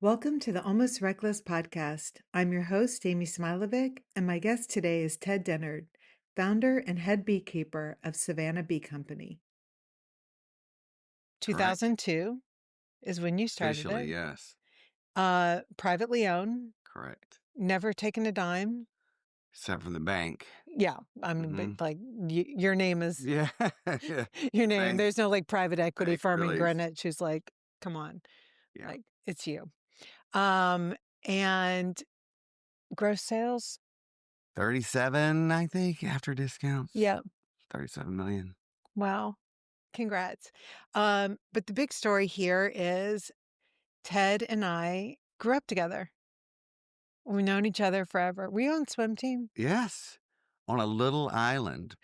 Welcome to the Almost Reckless podcast. I'm your host, Amy Smilovic, and my guest today is Ted Dennard, founder and head beekeeper of Savannah Bee Company. Correct. 2002 is when you started Officially, it. yes. Privately owned, Correct. never taken a dime. Except from the bank. Yeah, I mean, but like your name is Yeah. Yeah. your name. Bank, There's no like private equity bank firm in release. Greenwich who's like, come on, Yeah. like it's you. And gross sales. 37, I think, after discounts. Yeah. 37 million. Wow. Congrats. But the big story here is Ted and I grew up together. We've known each other forever. Were you on swim team? Yes. On a little island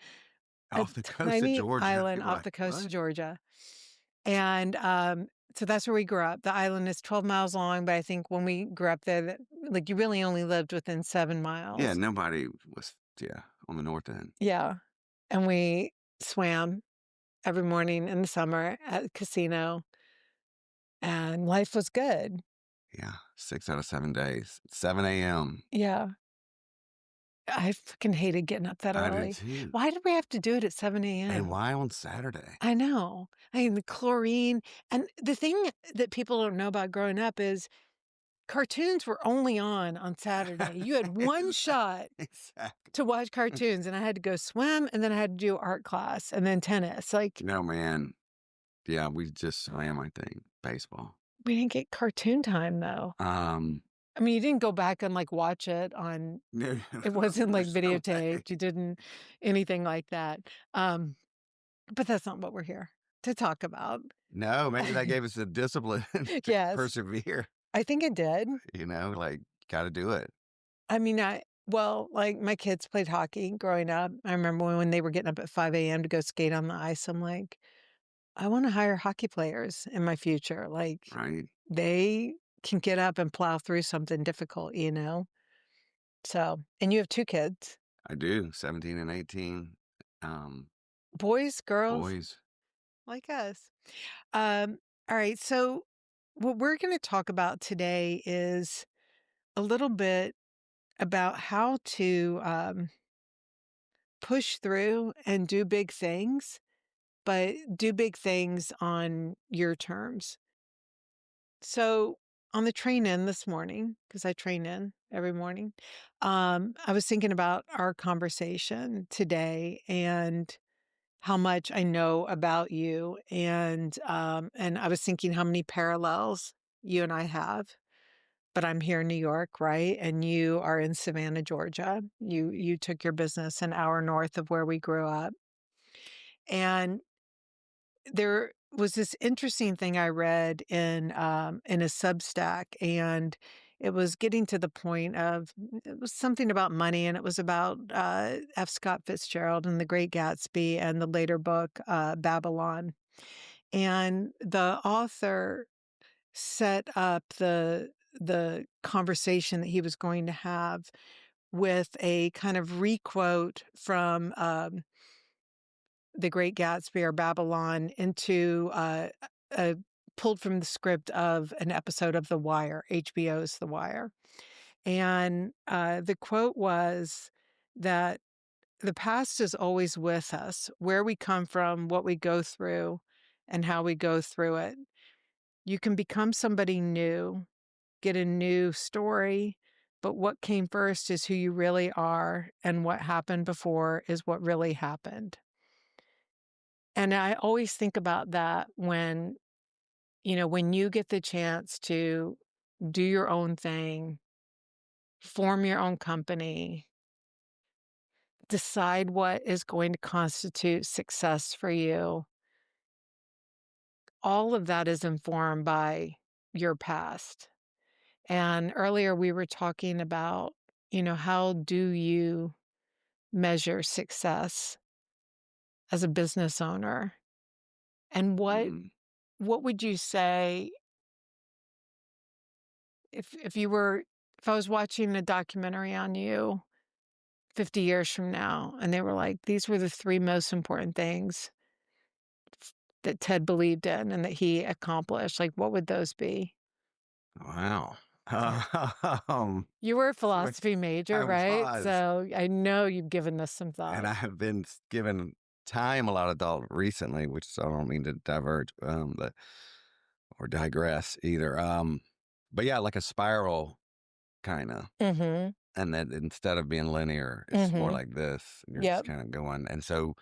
A off the coast of tiny Georgia. island People off are like, the coast of what? Georgia. And so that's where we grew up. The island is 12 miles long, but I think when we grew up there, like you really only lived within 7 miles. Yeah, nobody was, on the north end. Yeah. And we swam every morning in the summer at the casino, and life was good. Yeah. 6 out of 7 days. 7 a.m. Yeah. I fucking hated getting up that I do early. too. Why did we have to do it at 7 a.m.? And why on Saturday? I know. I mean, the chlorine. And the thing that people don't know about growing up is cartoons were only on Saturday. You had one shot Exactly. to watch cartoons, and I had to go swim, and then I had to do art class, and then tennis. Like, No, man. Yeah, we just swam, I think. Baseball. we didn't get cartoon time, though. I mean, you didn't go back and, like, watch it on... No, It wasn't, like, there's no way. videotaped. You didn't... anything like that. But that's not what we're here to talk about. No, maybe that gave us the discipline to Yes, persevere. I think it did. Got to do it. I mean, like my kids played hockey growing up. I remember when they were getting up at 5 a.m. to go skate on the ice. I'm like, I want to hire hockey players in my future. Like, Right. they can get up and plow through something difficult, So, and you have 2 kids. I do. 17 and 18. Boys, girls? Boys. Like us. All right. So what we're going to talk about today is a little bit about how to push through and do big things, but do big things on your terms. So on the train in this morning, because I train in every morning, I was thinking about our conversation today and how much I know about you, and I was thinking how many parallels you and I have. But I'm here in New York, right? And you are in Savannah, Georgia. You took your business an hour north of where we grew up. And there was this interesting thing I read in a Substack, and it was getting to the point of... it was something about money, and it was about F. Scott Fitzgerald and The Great Gatsby, and the later book Babylon. And the author set up the conversation that he was going to have with a kind of requote from The Great Gatsby or Babylon into pulled from the script of an episode of The Wire, HBO's The Wire. And the quote was that the past is always with us, where we come from, what we go through, and how we go through it. You can become somebody new, get a new story, but what came first is who you really are, and what happened before is what really happened. And I always think about that when you get the chance to do your own thing, form your own company, decide what is going to constitute success for you. All of that is informed by your past. And earlier we were talking about, how do you measure success as a business owner? And what would you say if I was watching a documentary on you 50 years from now, and they were like, these were the 3 most important things that Ted believed in and that he accomplished, like, what would those be? Wow. Um, You were a wh philosophy major, I right? was, So I know you've given this some and thought. I have been given time a lot of thought recently, which I don't mean to diverge, but or digress either. But yeah, like a spiral kinda, Mhm. and that instead of being linear, it's more Mhm. like this, and you're just Yep. kinda going, and so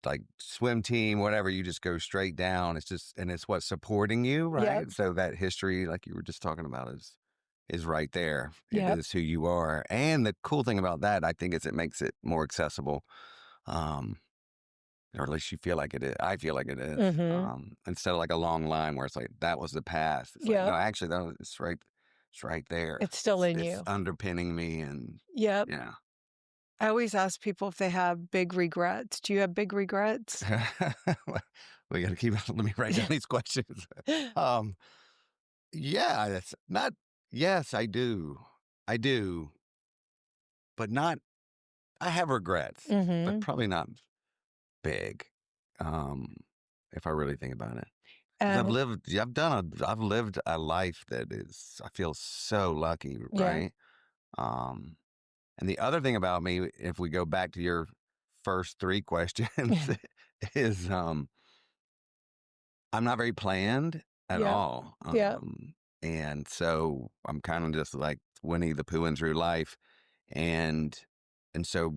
like swim team, whatever, you just go straight down. It's just, and it's what's supporting you, Yep. right? So that history, like you were just talking about, is right there. It Yep. is who you are. And the cool thing about that, I think, is it makes it more accessible. Um, or at least you feel like it is. I feel like it is. Mhm. Instead of like a long line where it's like that was the past. It's like, no, Yep. actually it's right there. It's still in It's you. underpinning me, and Yep. yeah. I always ask people if they have big regrets. Do you have big regrets? We got to keep. Let me write down these questions. Um, yeah, it's not. Yes, I do. I do, but not. I have regrets, but Mhm. probably not big. Um, if I really think about it, because And I've lived a life that is. I feel so lucky, yeah. right? Um, and the other thing about me, if we go back to your first three questions, is I'm not very planned at Yep. all. Yep. And so I'm kind of just like Winnie the Pooh through life. And so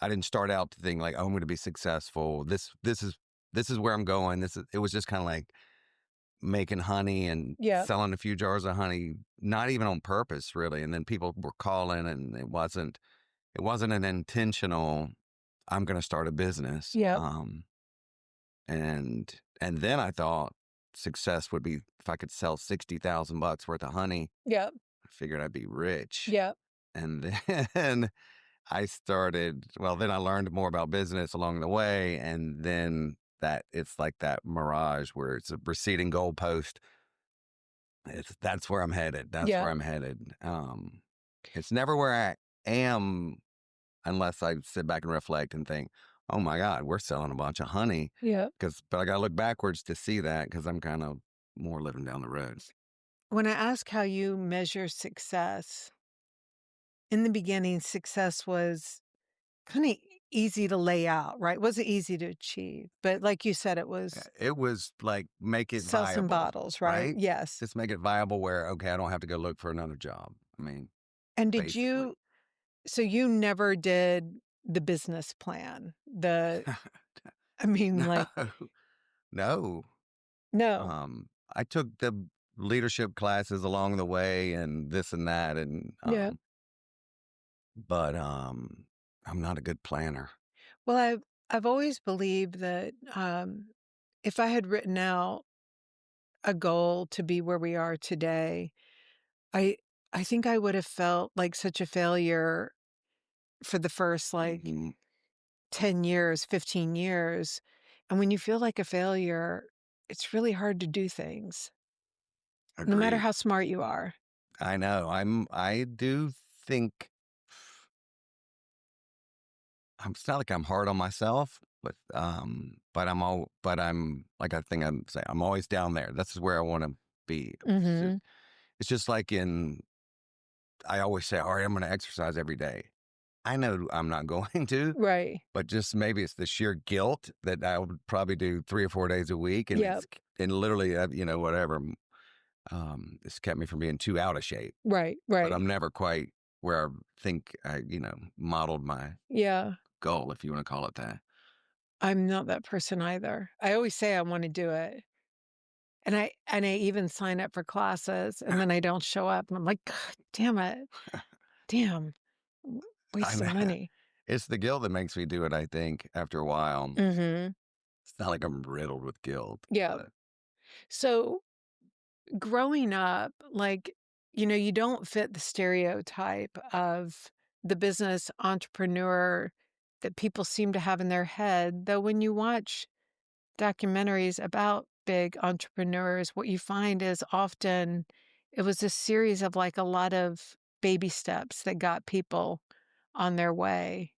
I didn't start out to think like, oh, I'm going to be successful. This is where I'm going. It was just kind of like making honey and Yep. selling a few jars of honey, not even on purpose really. And then people were calling, and it wasn't an intentional, I'm going to start a business. Yep. And then I thought success would be if I could sell 60,000 bucks worth of honey. Yep. I figured I'd be rich. Yep. And then then I learned more about business along the way. And then that it's like that mirage where it's a receding goalpost. That's where I'm headed. That's where Yep. I'm headed. It's never where I am unless I sit back and reflect and think, "Oh my god, we're selling a bunch of honey." Yep. But I gotta look backwards to see that because 'cause I'm kind of more living down the road. When I ask how you measure success, in the beginning, success was kind of easy to lay out, right? Wasn't easy to achieve, but like you said, it was It was like, make it sell some viable, bottles, right? right? Yes. Just make it viable where, okay, I don't have to go look for another job. I mean, And did basically. you so you never did the business plan? I mean, No, like, no. no. I took the leadership classes along the way and this and that, and, Yeah. but, I'm not a good planner. Well, I've always believed that if I had written out a goal to be where we are today, I I think I would have felt like such a failure for the first like Mhm. 10 years, 15 years. And when you feel like a failure, it's really hard to do things, no matter Agreed. how smart you are. I know. I do think it's not like I'm hard on myself, but I'm like, I think I'm saying I'm always down there. This is where I want to be. Mhm. It's just like I always say, all right, I'm going to exercise every day. I know I'm not going to, Right. but just maybe it's the sheer guilt that I would probably do 3 or 4 days a week. And Yep. and literally, whatever, it's kept me from being too out of shape, Right. but Right. I'm never quite where I think I, modeled my Yeah. goal, if you want to call it that. I'm not that person either. I always say I want to do it. And I even sign up for classes and then I don't show up and I'm like, God damn it. Damn. I Waste of know. money. It's the guilt that makes me do it, I think, after a while. Mhm. It's not like I'm riddled with guilt, Yeah. but So growing up, like, you don't fit the stereotype of the business entrepreneur that people seem to have in their head. Though when you watch documentaries about big entrepreneurs, what you find is often it was a series of like a lot of baby steps that got people on their way.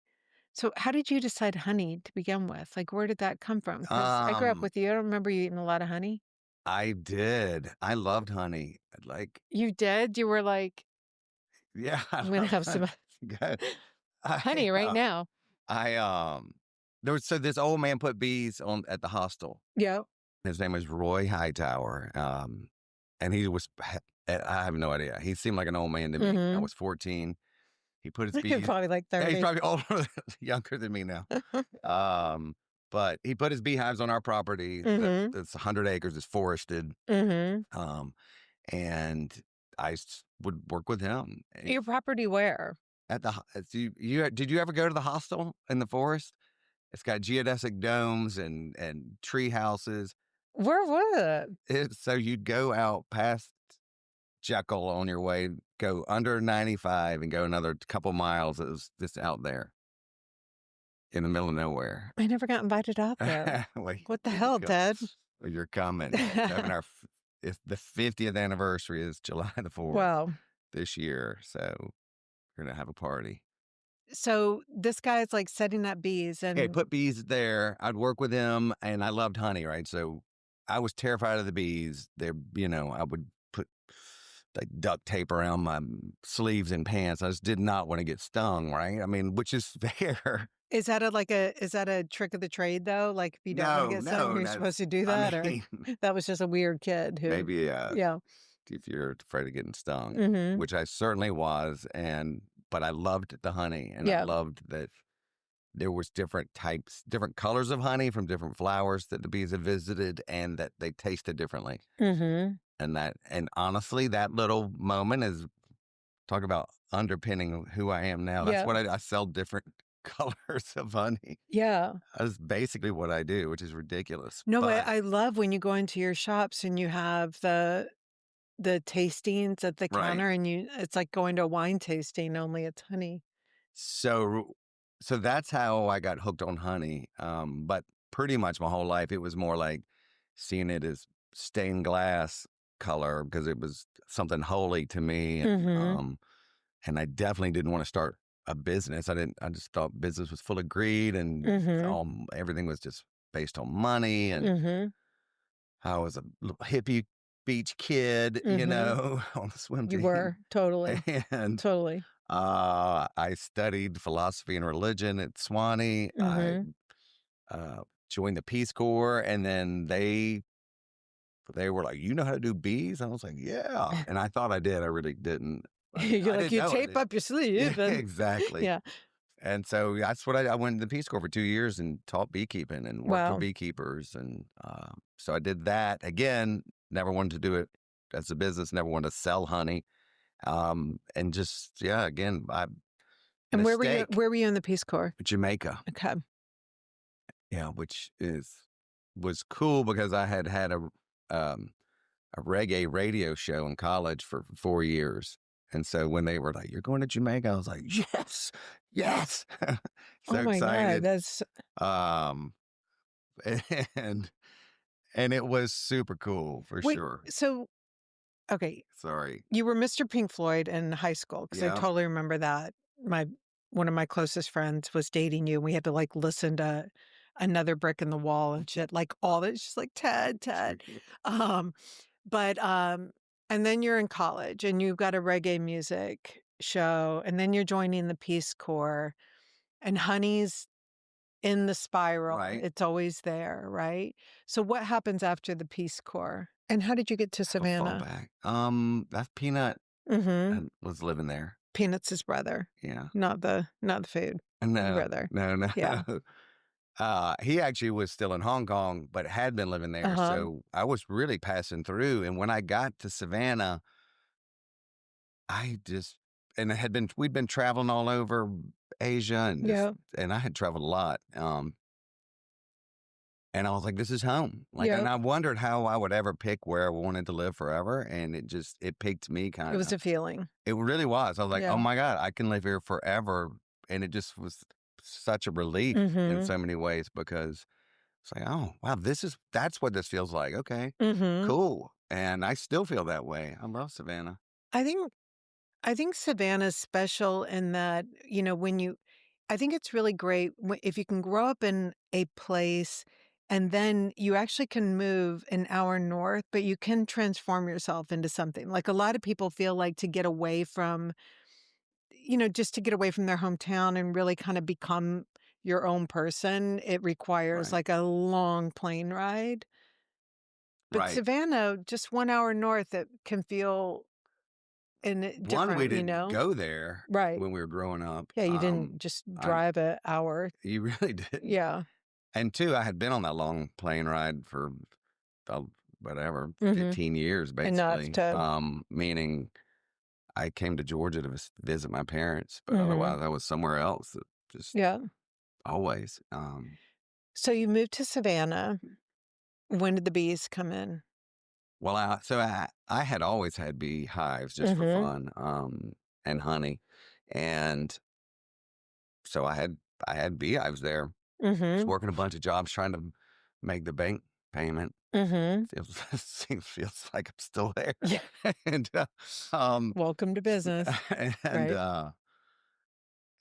So, how did you decide honey to begin with? Like, where did that come from? Because I grew up um, with you. I don't remember you eating a lot of honey. I did. I loved honey. Like, You did? You were like, yeah, I "I'm gonna love have honey. some Good. I, honey right now." I, there was, so this old man put bees on at the hostel. Yep. His name was Roy Hightower. And he was, I have no idea. He seemed like an old man to me. I Mhm. was 14. He put his You're bees, probably like yeah, he's 30. probably older, younger than me now. Um, but he put his beehives on our property Mhm. that's 100 acres, is forested. Mhm. Um, and would work with him Your property where? at did you ever go to the hostel in the forest? It's got geodesic domes and tree houses. Where was it? So you'd go out past Jekyll on your way, go under 95 and go another couple miles. It was just out there in the middle of nowhere. I never got invited out there. Well, you What the need to hell, go. Ted? Well, you're coming. We're having it's the 50th anniversary is July the 4th Well, this year. So we're going to have a party. so this guy's like setting up bees Okay, and put bees there. I'd work with him, and I loved honey, right? So I was terrified of the bees. I would put like duct tape around my sleeves and pants. I just did not want to get stung, right? I mean, which is fair. is that a trick of the trade though? Like if you don't want to No, get stung, no, you're supposed to do I that, or mean, that was just a weird kid who, maybe yeah. if you're afraid of getting stung, Mhm. which I certainly was, but I loved the honey, and I Yeah. loved that there was different types, different colors of honey from different flowers that the bees had visited, and that they tasted differently. Mhm. And honestly, that little moment is talk about underpinning who I am now. That's Yeah. what I sell different colors of honey. Yeah. That's basically what I do, which is ridiculous. No, But I love when you go into your shops and you have the tastings at the right. counter and it's like going to a wine tasting, only it's honey. So so that's how I got hooked on honey. But pretty much my whole life it was more like seeing it as stained glass color because it was something holy to me. Mhm. And I definitely didn't want to start a business. I just thought business was full of greed and Mhm. everything was just based on money. And Mhm. I was a little hippie beach kid, Mhm. on the swim You team. were. Totally. And Totally. I studied philosophy and religion at Swanee. I Mhm. joined the Peace Corps, and then they were like, "You know how to do bees?" I was like, "Yeah," and I thought I did. I really didn't. You're I like, didn't you know I tape did. up your sleeve Yeah, and exactly. yeah. And so that's what I went to the Peace Corps for 2 years and taught beekeeping and worked for Wow. beekeepers, and so I did that again. Never wanted to do it as a business. Never wanted to sell honey. And just yeah, again, I And mistake. where were you in the Peace Corps? Jamaica. Okay. Yeah, was cool because I had had a reggae radio show in college for 4 years, and so when they were like, "You're going to Jamaica," I was like, "Yes, yes!" Oh So my God. excited, That's um, and and it was super cool for wait, sure. so okay, Sorry. you were Mr. Pink Floyd in high school because I Yeah. totally remember that. My One of my closest friends was dating you, and we had to like listen to Another Brick in the Wall and shit, like all that. It's just like Ted, Ted. Um, but and then you're in college and you've got a reggae music show, and then you're joining the Peace Corps, and honey's in the spiral. Right. It's always there, right? So what happens after the Peace Corps? And how did you get to Have a Savannah? fallback. That Peanut Mhm. was living there. Peanuts his brother, Yeah. not the food. No, Brother. no, no. Yeah. He actually was still in Hong Kong, but had been living there. Uh-huh. So I was really passing through. And when I got to Savannah, I just, and we'd been traveling all over Asia Yeah. and I had traveled a lot. And I was like, this is home. Like, and Yep. I wondered how I would ever pick where I wanted to live forever. And it picked me It kind was of, a feeling. it really was. I was like, oh Yeah. my God, I can live here forever. And it just was such a relief in Mhm. so many ways because it's like, oh, wow, that's what this feels like. Okay, Mhm. cool. And I still feel that way. I love Savannah. I think I think Savannah's special in that, when you I think it's really great if you can grow up in a place and then you actually can move an hour north, but you can transform yourself into something. Like, a lot of people feel like to get away from, just to get away from their hometown and really kind of become your own person, it requires Right. like a long plane ride. But Right. Savannah, just 1 hour north, it can feel One, we different, you didn't know? go there Right. when we were growing up. Yeah, you didn't just I drive an hour. You really didn't. Yeah. And two, I had been on that long plane ride for uh, whatever, Mhm. 15 years Enough basically. to Meaning I came to Georgia to visit my parents, but Mhm. otherwise I was somewhere else, just Yeah. always. So you moved to Savannah. When did the bees come in? Well, I had always had beehives just for Mhm. fun, and honey, and so I had beehives there. Was Mhm. working a bunch of jobs trying to make the bank payment. Mhm. Feels like I'm still there, Yeah. and um, Welcome to business. and Right. uh,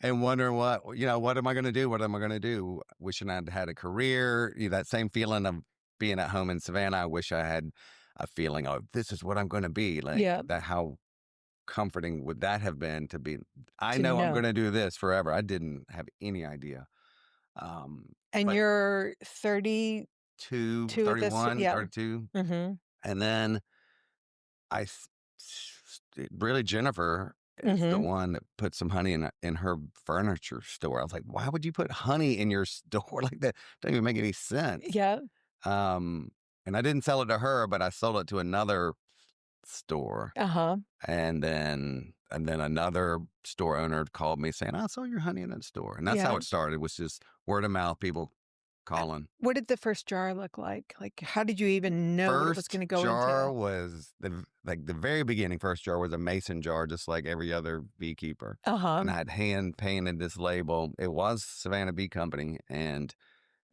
and wondering what am I going to do? What am I going to do? Wishing I'd had a career. That same feeling of being at home in Savannah. I wish I had a feeling of this is what I'm going to be like. Yeah. That how comforting would that have been to be? I To know I'm know. going to do this forever. I didn't have any idea. And But you're 32 at this 31, yeah. 32, Mhm. and then I really Jennifer is the Mhm. one that put some honey in her furniture store. I was like, why would you put honey in your store like that? Doesn't even make any sense. Yeah. Um, and I didn't sell it to her, but I sold it to another store. Uh-huh. And then another store owner called me saying, I saw your honey in that store. And that's how Yeah. it started, was just word of mouth, people calling. What did the first jar look like? Like, how did you even know what it was First gonna go jar into? was the very beginning. First jar was a mason jar, just like every other beekeeper. And Uh-huh. I had hand painted this label. It was Savannah Bee Company, and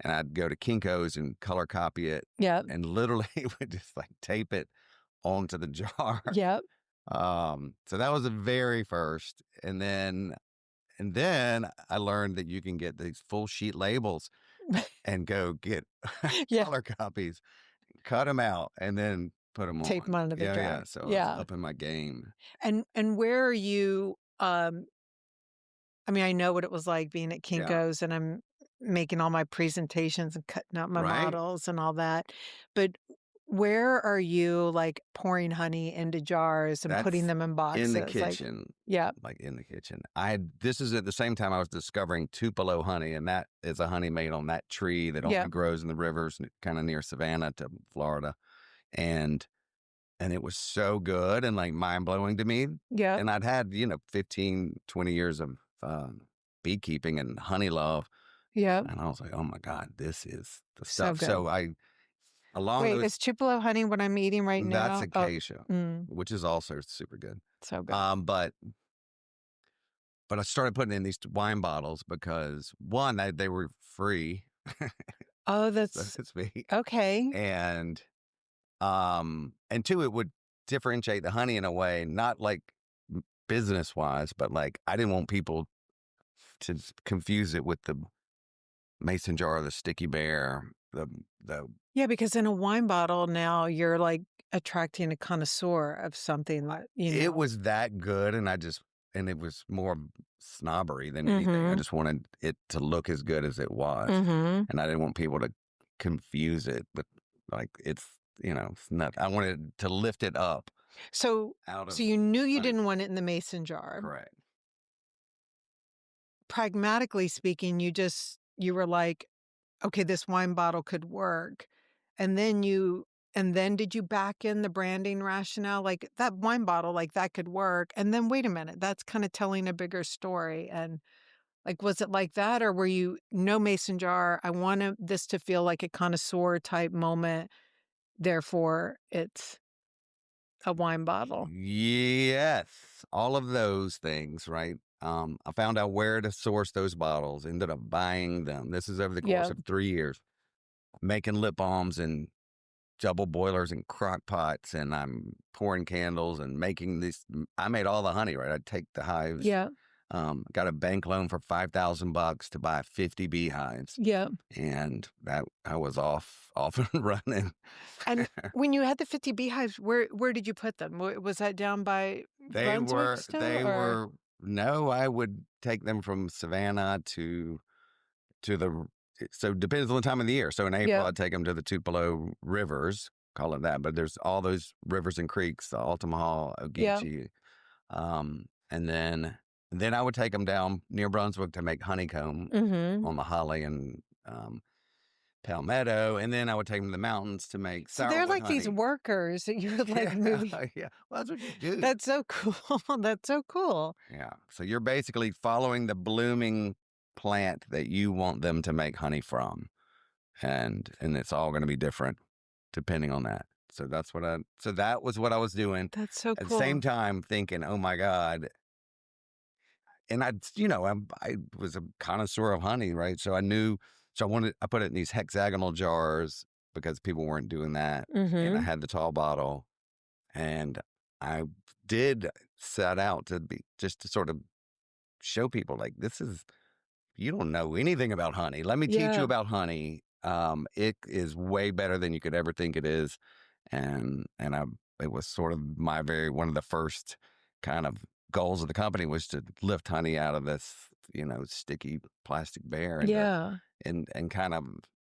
I'd go to Kinko's and color copy it, Yep. and literally would just like tape it onto the jar. Yep. So that was the very first, and then I learned that you can get these full sheet labels and go get Yeah. color copies, cut them out, and then put them Tape 'em on. onto the Yeah, jar. yeah, so I was Yeah. up in my game. And where are you, I mean, I know what it was like being at Yeah, Kinko's, and I'm making all my presentations and cutting out my right? models and all that, but where are you, like, pouring honey into jars and putting That's them in in the boxes? Like kitchen, yeah, like, in the kitchen. This is at the same time I was discovering Tupelo honey, and that is a honey made on that tree that yeah, only grows in the rivers kinda near Savannah to Florida, and and it was so good and, like, mind-blowing to me, yeah, and I'd had, 15, 20 years of, beekeeping and honey love, yeah, and I was like, "Oh my god, this is the so stuff." good. So along Wait, those is Tupelo honey what I'm eating right that's now? Oh, acacia, mm, which is also super good. so good. But I started putting in these wine bottles because one, they were free, Oh, so that's to speak, okay. and two, it would differentiate the honey in a way, not like business wise, but like I didn't want people to confuse it with the mason jar, the sticky bear, the Yeah, because in a wine bottle now, you're, like, attracting a connoisseur of something that, you it know. was that good, and it was more snobbery than anything. I Mhm, just wanted it to look as good as it was, mhm. and I didn't want people to confuse it with like it's not. I wanted to lift it up So out so of you knew you honey. didn't want it in the mason jar. Correct. Pragmatically speaking, you were like, "Okay, this wine bottle could work." And then did you back in the branding rationale? Like, that wine bottle, like, that could work, and then, wait a minute, that's kinda telling a bigger story, and, like, was it like that, or were you, "No mason jar, I want this to feel like a connoisseur type moment, therefore it's a wine bottle." Yes, all of those things, right? I found out where to source those bottles. Ended up buying them. This is over the course Yeah, of 3 years, making lip balms and double boilers and crock pots, and I'm pouring candles and making this. I made all the honey, right? I'd take the hives, yeah. Got a bank loan for $5,000 to buy 50 beehives, Yeah. and that I was off and running. And when you had the 50 beehives, where did you put them? Was that down by Brunswick still, They or were no, I would take them from Savannah to the so it depends on the time of the year. So in April, yeah, I'd take them to the Tupelo rivers, call it that, but there's all those rivers and creeks, the Altamaha, yeah, Ogeechee, and then I would take them down near Brunswick to make honeycomb mhm. on the holly and palmetto, and then I would take them to the mountains to make So they're sourwood like these honey. workers that you would like Yeah, moving. yeah. Well, that's what you do. That's so cool. That's so cool. Yeah. So you're basically following the blooming plant that you want them to make honey from. And it's all going to be different depending on that. So that was what I was doing That's so at the same cool. time thinking, "Oh my god." And I was a connoisseur of honey, right? So I knew I put it in these hexagonal jars because people weren't doing that, and I Mhm. had the tall bottle, and I did set out to be just to sort of show people like this is you don't know anything about honey. Let me teach you Yeah. about honey. It is way better than you could ever think it is. And it was sort of my very one of the first kind of goals of the company was to lift honey out of this, sticky plastic bear Yeah. and kind of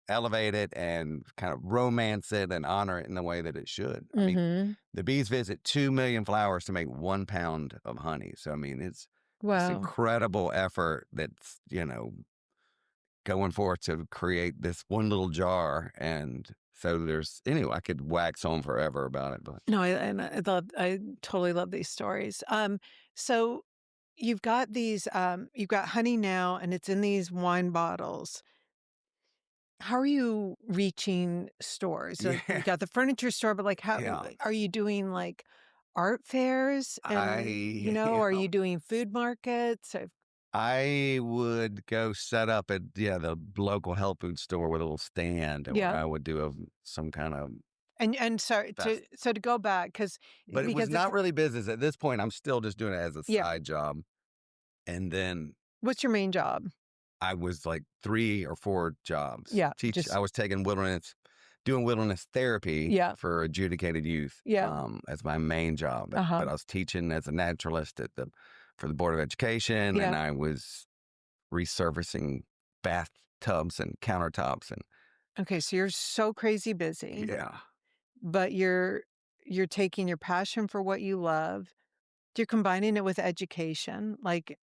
elevate it and kind of romance it and honor it in the way that it should. I mean, Mhm. the bees visit 2 million flowers to make 1 pound of honey. So I mean, it's this Wow. incredible effort that's, going forth to create this one little jar. And so anyway, I could wax on forever about it, but No, I totally love these stories. So you've got honey now, and it's in these wine bottles. How are you reaching stores? Like, you yeah, got the furniture store, but, like, how yeah. are you doing, like, art fairs? And, You are know, you doing food markets? I would go set up at, the local health food store with a little stand where Yeah. I would do some kind of And sorry, fest. to go back, But it was because it's not really business at this point. I'm still just doing it as a yeah. side job. And then What's your main job? I was like 3 or 4 jobs. Yeah, I was doing wilderness therapy yeah, for adjudicated youth, yeah, as my main job, uh-huh, but I was teaching as a naturalist for the Board of Education, and yeah. I was resurfacing bathtubs and countertops and Okay, so you're so crazy busy, yeah. but you're taking your passion for what you love, you're combining it with education. Like,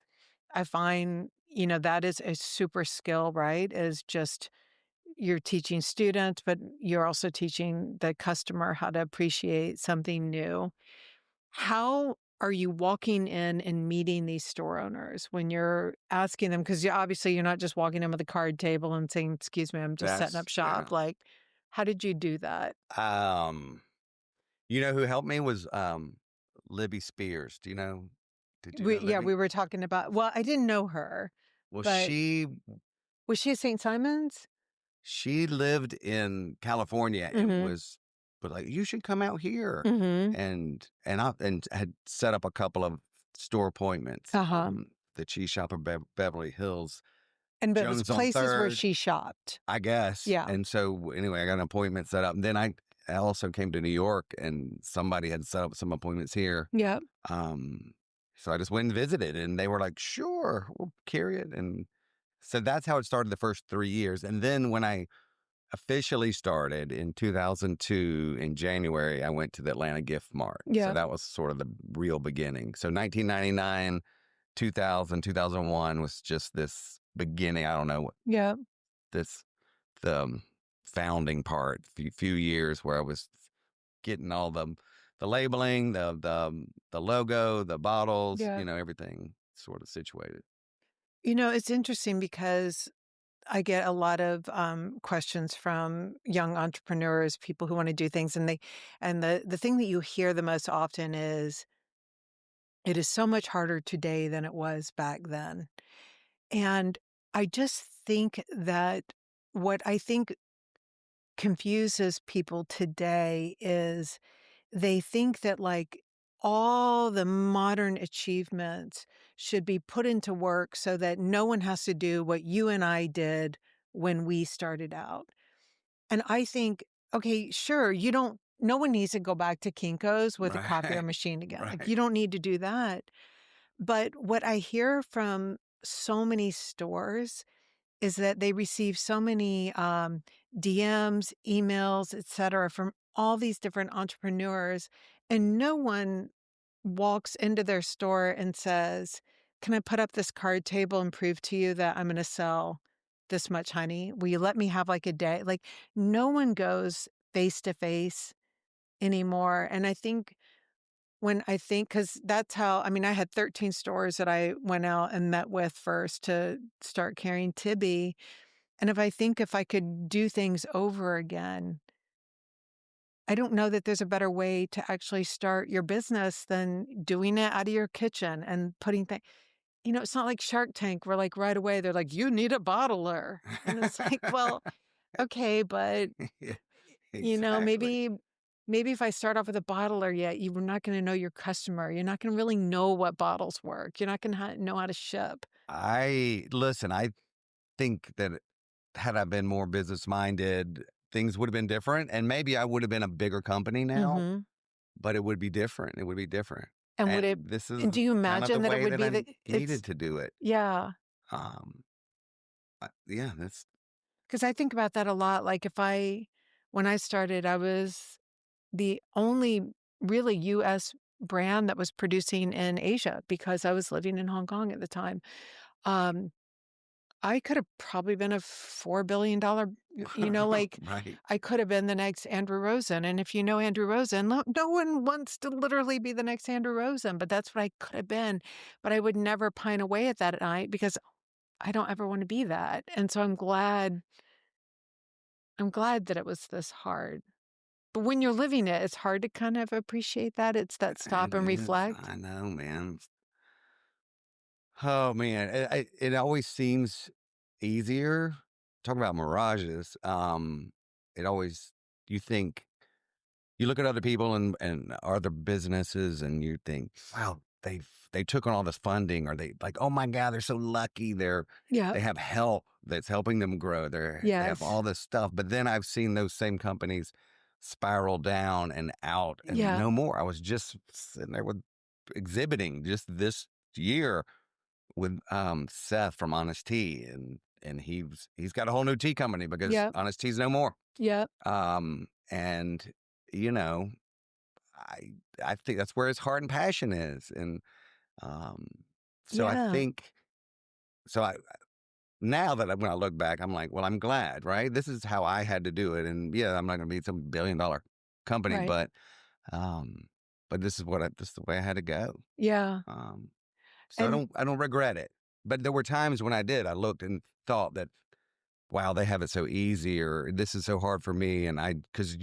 I find, that is a super skill, right? Is just you're teaching students, but you're also teaching the customer how to appreciate something new. How are you walking in and meeting these store owners when you're asking them? Because obviously you're not just walking in with a card table and saying, "Excuse me, I'm just setting That's up yeah. shop." Like, how did you do that? Um, who helped me was, Libby Spears. Did you know We Libby? were talking about. Well, I didn't know her, Well, but was she at St. Simon's? she lived in California and Mm-hmm. but like, "You should come out here." Mm-hmm. And had set up a couple of store appointments, Uh-huh. the Cheese Shop of Beverly Hills, And but it was Jones on places where 3rd, she shopped. I guess, Yeah. and so, anyway, I got an appointment set up, and then I also came to New York, and somebody had set up some appointments here, Yeah. um, so I just went and visited, and they were like, "Sure, we'll carry it," and so that's how it started the first 3 years, and then when I officially started in 2002 in January, I went to the Atlanta Gift Mart. So Yeah. that was sort of the real beginning. So 1999, 2000, 2001 was just this beginning. I don't know what Yeah. this, the founding part, few years where I was getting all the labeling, the logo, the bottles, Yeah. everything sort of situated. It's interesting because I get a lot of questions from young entrepreneurs, people who want to do things, and the thing that you hear the most often is it is so much harder today than it was back then. And I just think that what I think confuses people today is they think that, like, all the modern achievements should be put into work so that no one has to do what you and I did when we started out. And I think, okay, sure, you don't no one needs to go back to Kinko's with a copier Right. machine again. Like, Right. you don't need to do that. But what I hear from so many stores is that they receive so many DMs, emails, et cetera, from all these different entrepreneurs, and no one walks into their store and says, "Can I put up this card table and prove to you that I'm going to sell this much honey? Will you let me have like a day?" Like, no one goes face to face anymore. And I think because that's how, I mean, I had 13 stores that I went out and met with first to start carrying Tibby. And if I could do things over again, I don't know that there's a better way to actually start your business than doing it out of your kitchen and putting things. It's not like Shark Tank where, like, right away they're like, "You need a bottler." And it's like, well, okay, but, Yeah, you know, exactly. maybe maybe if I start off with a bottler, yet you're not gonna know your customer. You're not gonna really know what bottles work. You're not gonna know how to ship. I listen, I think that had I been more business minded, things would have been different. And maybe I would have been a bigger company now, Mhm. but it would be different. It would be different. And would And it this is and do you kind of the imagine that it way would that be I the needed it's to do it. yeah. Um, yeah, that's 'Cause I think about that a lot, like, when I started, I was the only really US brand that was producing in Asia because I was living in Hong Kong at the time. Um, I could have probably been a $4 billion, like, right. I could have been the next Andrew Rosen, and if you know Andrew Rosen, no one wants to literally be the next Andrew Rosen, but that's what I could have been, but I would never pine away at that at night because I don't ever wanna be that, and so I'm glad that it was this hard. But when you're living it, it's hard to kind of appreciate that. It's that stop It and is. reflect. I know, man. Oh man, it always seems easier. Talking about mirages, it always you think you look at other people and other businesses, and you think, wow, they took on all this funding, or they like, oh my god, they're so lucky. Yep. They have help that's helping them grow. They have Yes. all this stuff, but then I've seen those same companies spiral down and out, and Yeah. no more. I was just sitting there with exhibiting just this year with Seth from Honest Tea, and he's got a whole new tea company because Yep. Honest Tea's no more. Yep. And you know, I I think that's where his heart and passion is, and um, so I Yeah. think so. Now that when I look back, I'm like, well, I'm glad, right? This is how I had to do it, and yeah, I'm not going to be some $1 billion company, Right. um, but this is the way I had to go. Yeah. Um, so And I don't regret it. But there were times when I did. I looked and thought that, wow, they have it so easy, or this is so hard for me. And because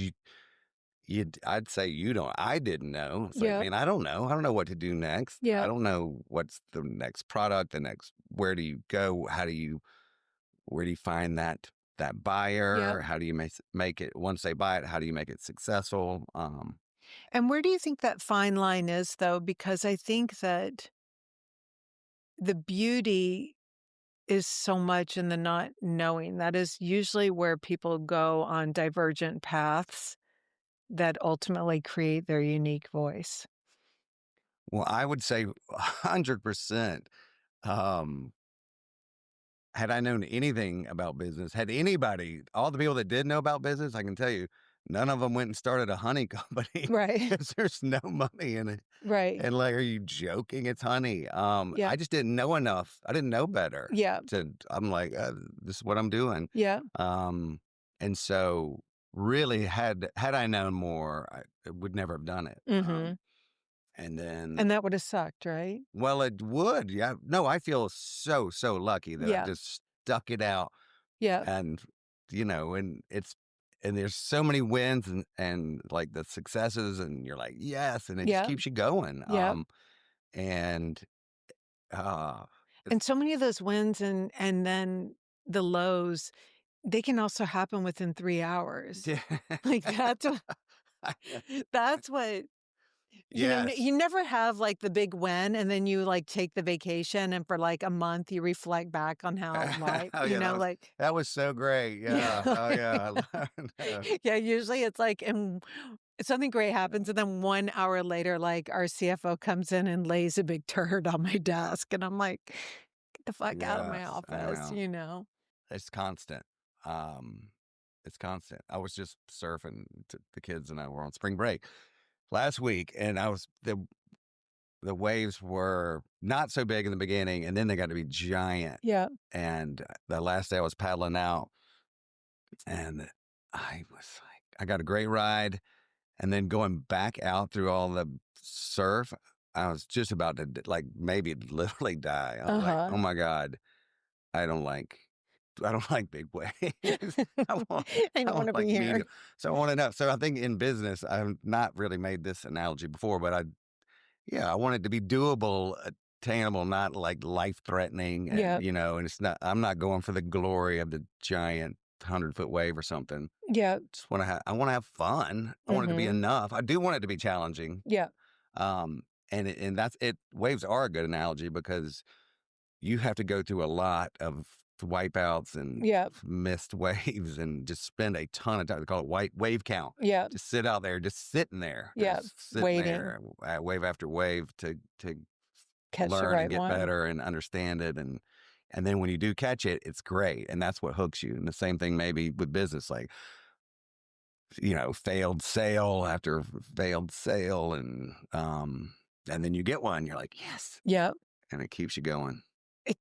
I'd say you don't. I didn't know. It's like, yep. man, I don't know. I don't know what to do next. I Yep. don't know what's the next product. The next, where do you go? Where do you find that Yep. buyer? How do you make it once they buy it? How do you make it successful? And where do you think that fine line is, though? Because I think that the beauty is so much in the not knowing. That is usually where people go on divergent paths that ultimately create their unique voice. Well, I would say 100%. Um, Had I known anything about business, had anybody, all the people that did know about business, I can tell you, none of them went and started a honey company Right. because there's no money in it. Right. And like, are you joking? It's honey. I Yep. just didn't know enough. I didn't know better Yep. I'm like, this is what I'm doing. Yep. Um, and so really had I known more, I would never have done it. Mhm. And then And that would have sucked, right? well, it would, yeah. No, I feel so, so lucky that I Yeah. just stuck it out Yep. and, and there's so many wins and like the successes and you're like, yes, and it just Yep. keeps you going. Yep. And, uh, And it's, so many of those wins and then the lows, they can also happen within 3 hours. yeah, Like, that's what I know. that's what Yes. you never have, like, the big win, and then you, like, take the vacation, and for, like, a month, you reflect back on how, like, Oh, yeah, like that was so great, yeah, yeah. Oh, like yeah, I love yeah, usually it's like and something great happens, and then 1 hour later, like, our CFO comes in and lays a big turd on my desk, and I'm like, "Get the fuck out of my Yes, I office," know. you know? It's constant. Um, it's constant. I was just surfing the kids and I were on spring break last week, and the waves were not so big in the beginning, and then they got to be giant. Yeah. And the last day I was paddling out, and I was like, I got a great ride, and then going back out through all the surf, I was just about to like maybe literally die. I was like, Uh-huh. oh my god, I don't like I don't like big waves. I want I I don't want wanna be like here. medium. So I want to know. So I think in business, I've not really made this analogy before, but I want it to be doable, attainable, not like life threatening, and Yeah. and it's not. I'm not going for the glory of the giant 100-foot wave or something. Yeah. Just want to have. I want to have fun. I want it to be Mhm. enough. I do want it to be challenging. Yeah. Um, and that's it. Waves are a good analogy because you have to go through a lot of wipeouts and Yeah. missed waves and just spend a ton of time. They call it white wave count. Yeah. Just sit out there, Yeah. just sitting Waiting. there, wave after wave to Catch the learn and right get one. better and understand it. And then when you do catch it, it's great, and that's what hooks you. And the same thing maybe with business, like failed sale after failed sale, and then you get one, you're like yes, Yeah. and it keeps you going. It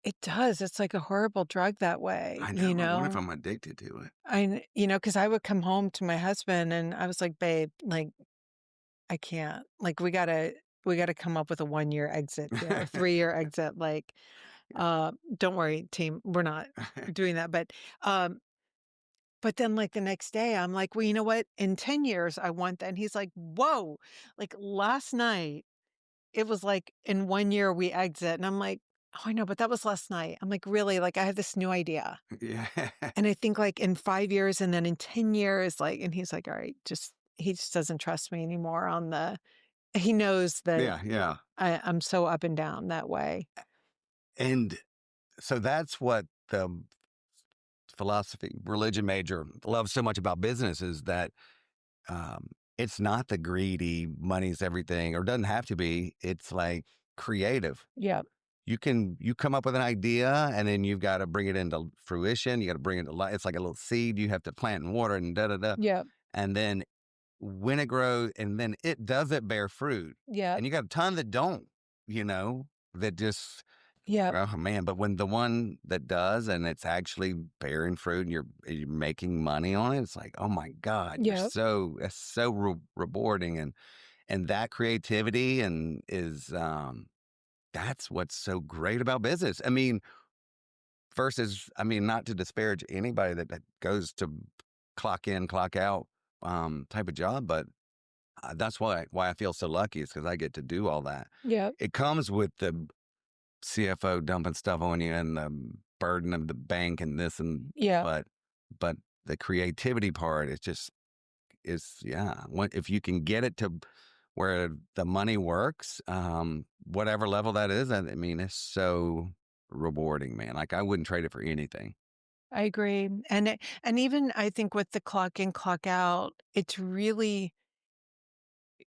it does, it's like a horrible drug that way, I you know. I wonder if know? I'm addicted to it. Because I would come home to my husband and I was like, "Babe, like, I can't. Like, we gotta come up with a 1-year exit here, a 3-year exit, like, don't worry, team, we're not doing that." But then, like, the next day, I'm like, "Well, you know what? In 10 years, I want that." And he's like, "Whoa." Like, last night, it was like, in 1 year, we exit. And I'm like, "Oh, I know, but that was last night." I'm like, "Really? Like, I have this new idea." Yeah. And I think, like, in 5 years and then in 10 years, like and he's like, "All right, he just doesn't trust me anymore on the he knows that Yeah, yeah. I'm so up and down that way. And so that's what the philosophy, religion major loves so much about business is that um, it's not the greedy, money's everything, or doesn't have to be. It's like creative. Yeah, You come up with an idea and then you've got to bring it into fruition. You got to bring it to life. It's like a little seed you have to plant and water and da da da. yeah, And then when it grows and then it doesn't bear fruit. yeah, And you got a ton that don't, you know, that just yeah, oh man, but when the one that does and it's actually bearing fruit and you're making money on it, it's like, oh my God, yeah. it's so rewarding and that creativity and is that's what's so great about business. I mean, versus not to disparage anybody that goes to clock in, clock out type of job, but that's why I feel so lucky is because I get to do all that. Yeah, It comes with the CFO dumping stuff on you and the burden of the bank and this and yeah, but but the creativity part is yeah. If you can get it to where the money works, whatever level that is, I mean, it's so rewarding, man. Like I wouldn't trade it for anything. I agree. And even I think with the clock in, clock out, it's really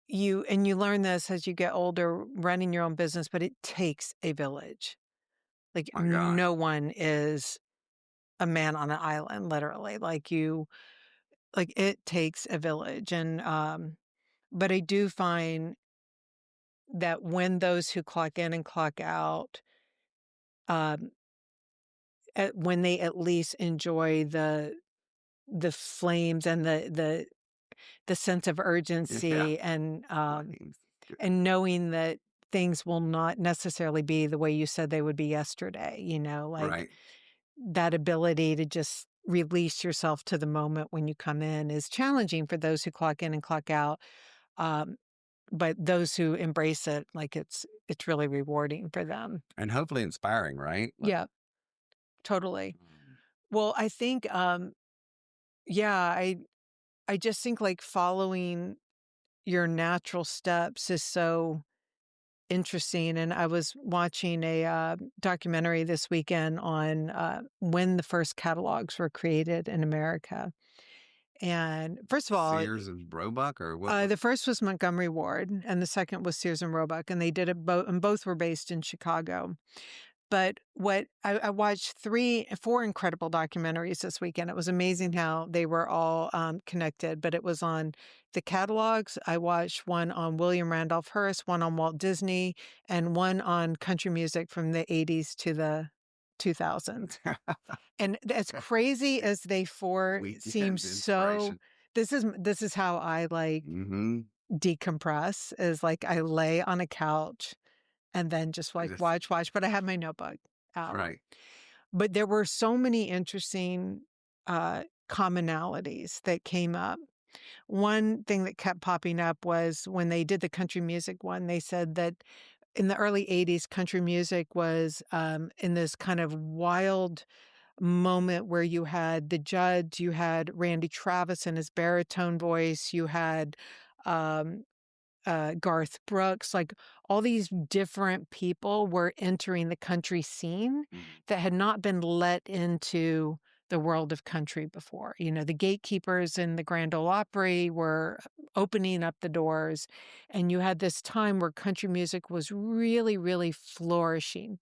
you learn this as you get older running your own business, but it takes a village. Like, My God. no one is a man on an island, literally. Like, it takes a village, but I do find that when those who clock in and clock out, um, when they at least enjoy the flames and the sense of Yeah. urgency Flames. and knowing that things will not necessarily be the way you said they would be yesterday, like Right. that ability to just release yourself to the moment when you come in is challenging for those who clock in and clock out. Um, but those who embrace it, like it's really rewarding for them. And hopefully inspiring, right? Like, Yeah, totally. mm, Well, I think, yeah, I just think like following your natural steps is so interesting. And I was watching a documentary this weekend on when the first catalogs were created in America. And first of all, Sears and Roebuck, or what? the first was Montgomery Ward, and the second was Sears and Roebuck, and they did it both, and both were based in Chicago. But what I watched 4 incredible documentaries this weekend. It was amazing how they were all, connected, but it was on the catalogs. I watched one on William Randolph Hearst, one on Walt Disney, and one on country music from the '80s to the 2000s. And as crazy as they 4 seem Weekend so inspiration. this is how I, like, Mhm. decompress, is, like, I lay on a couch and then just, like, Just watch, but I have my notebook out. right. But there were so many interesting, commonalities that came up. One thing that kept popping up was when they did the country music one, they said that in the early '80s, country music was, in this kind of wild moment where you had the Judds, you had Randy Travis and his baritone voice, you had, um Garth Brooks, like all these different people were entering the country scene Mhm. that had not been let into the world of country before. You know, the gatekeepers in the Grand Ole Opry were opening up the doors, and you had this time where country music was really, really flourishing.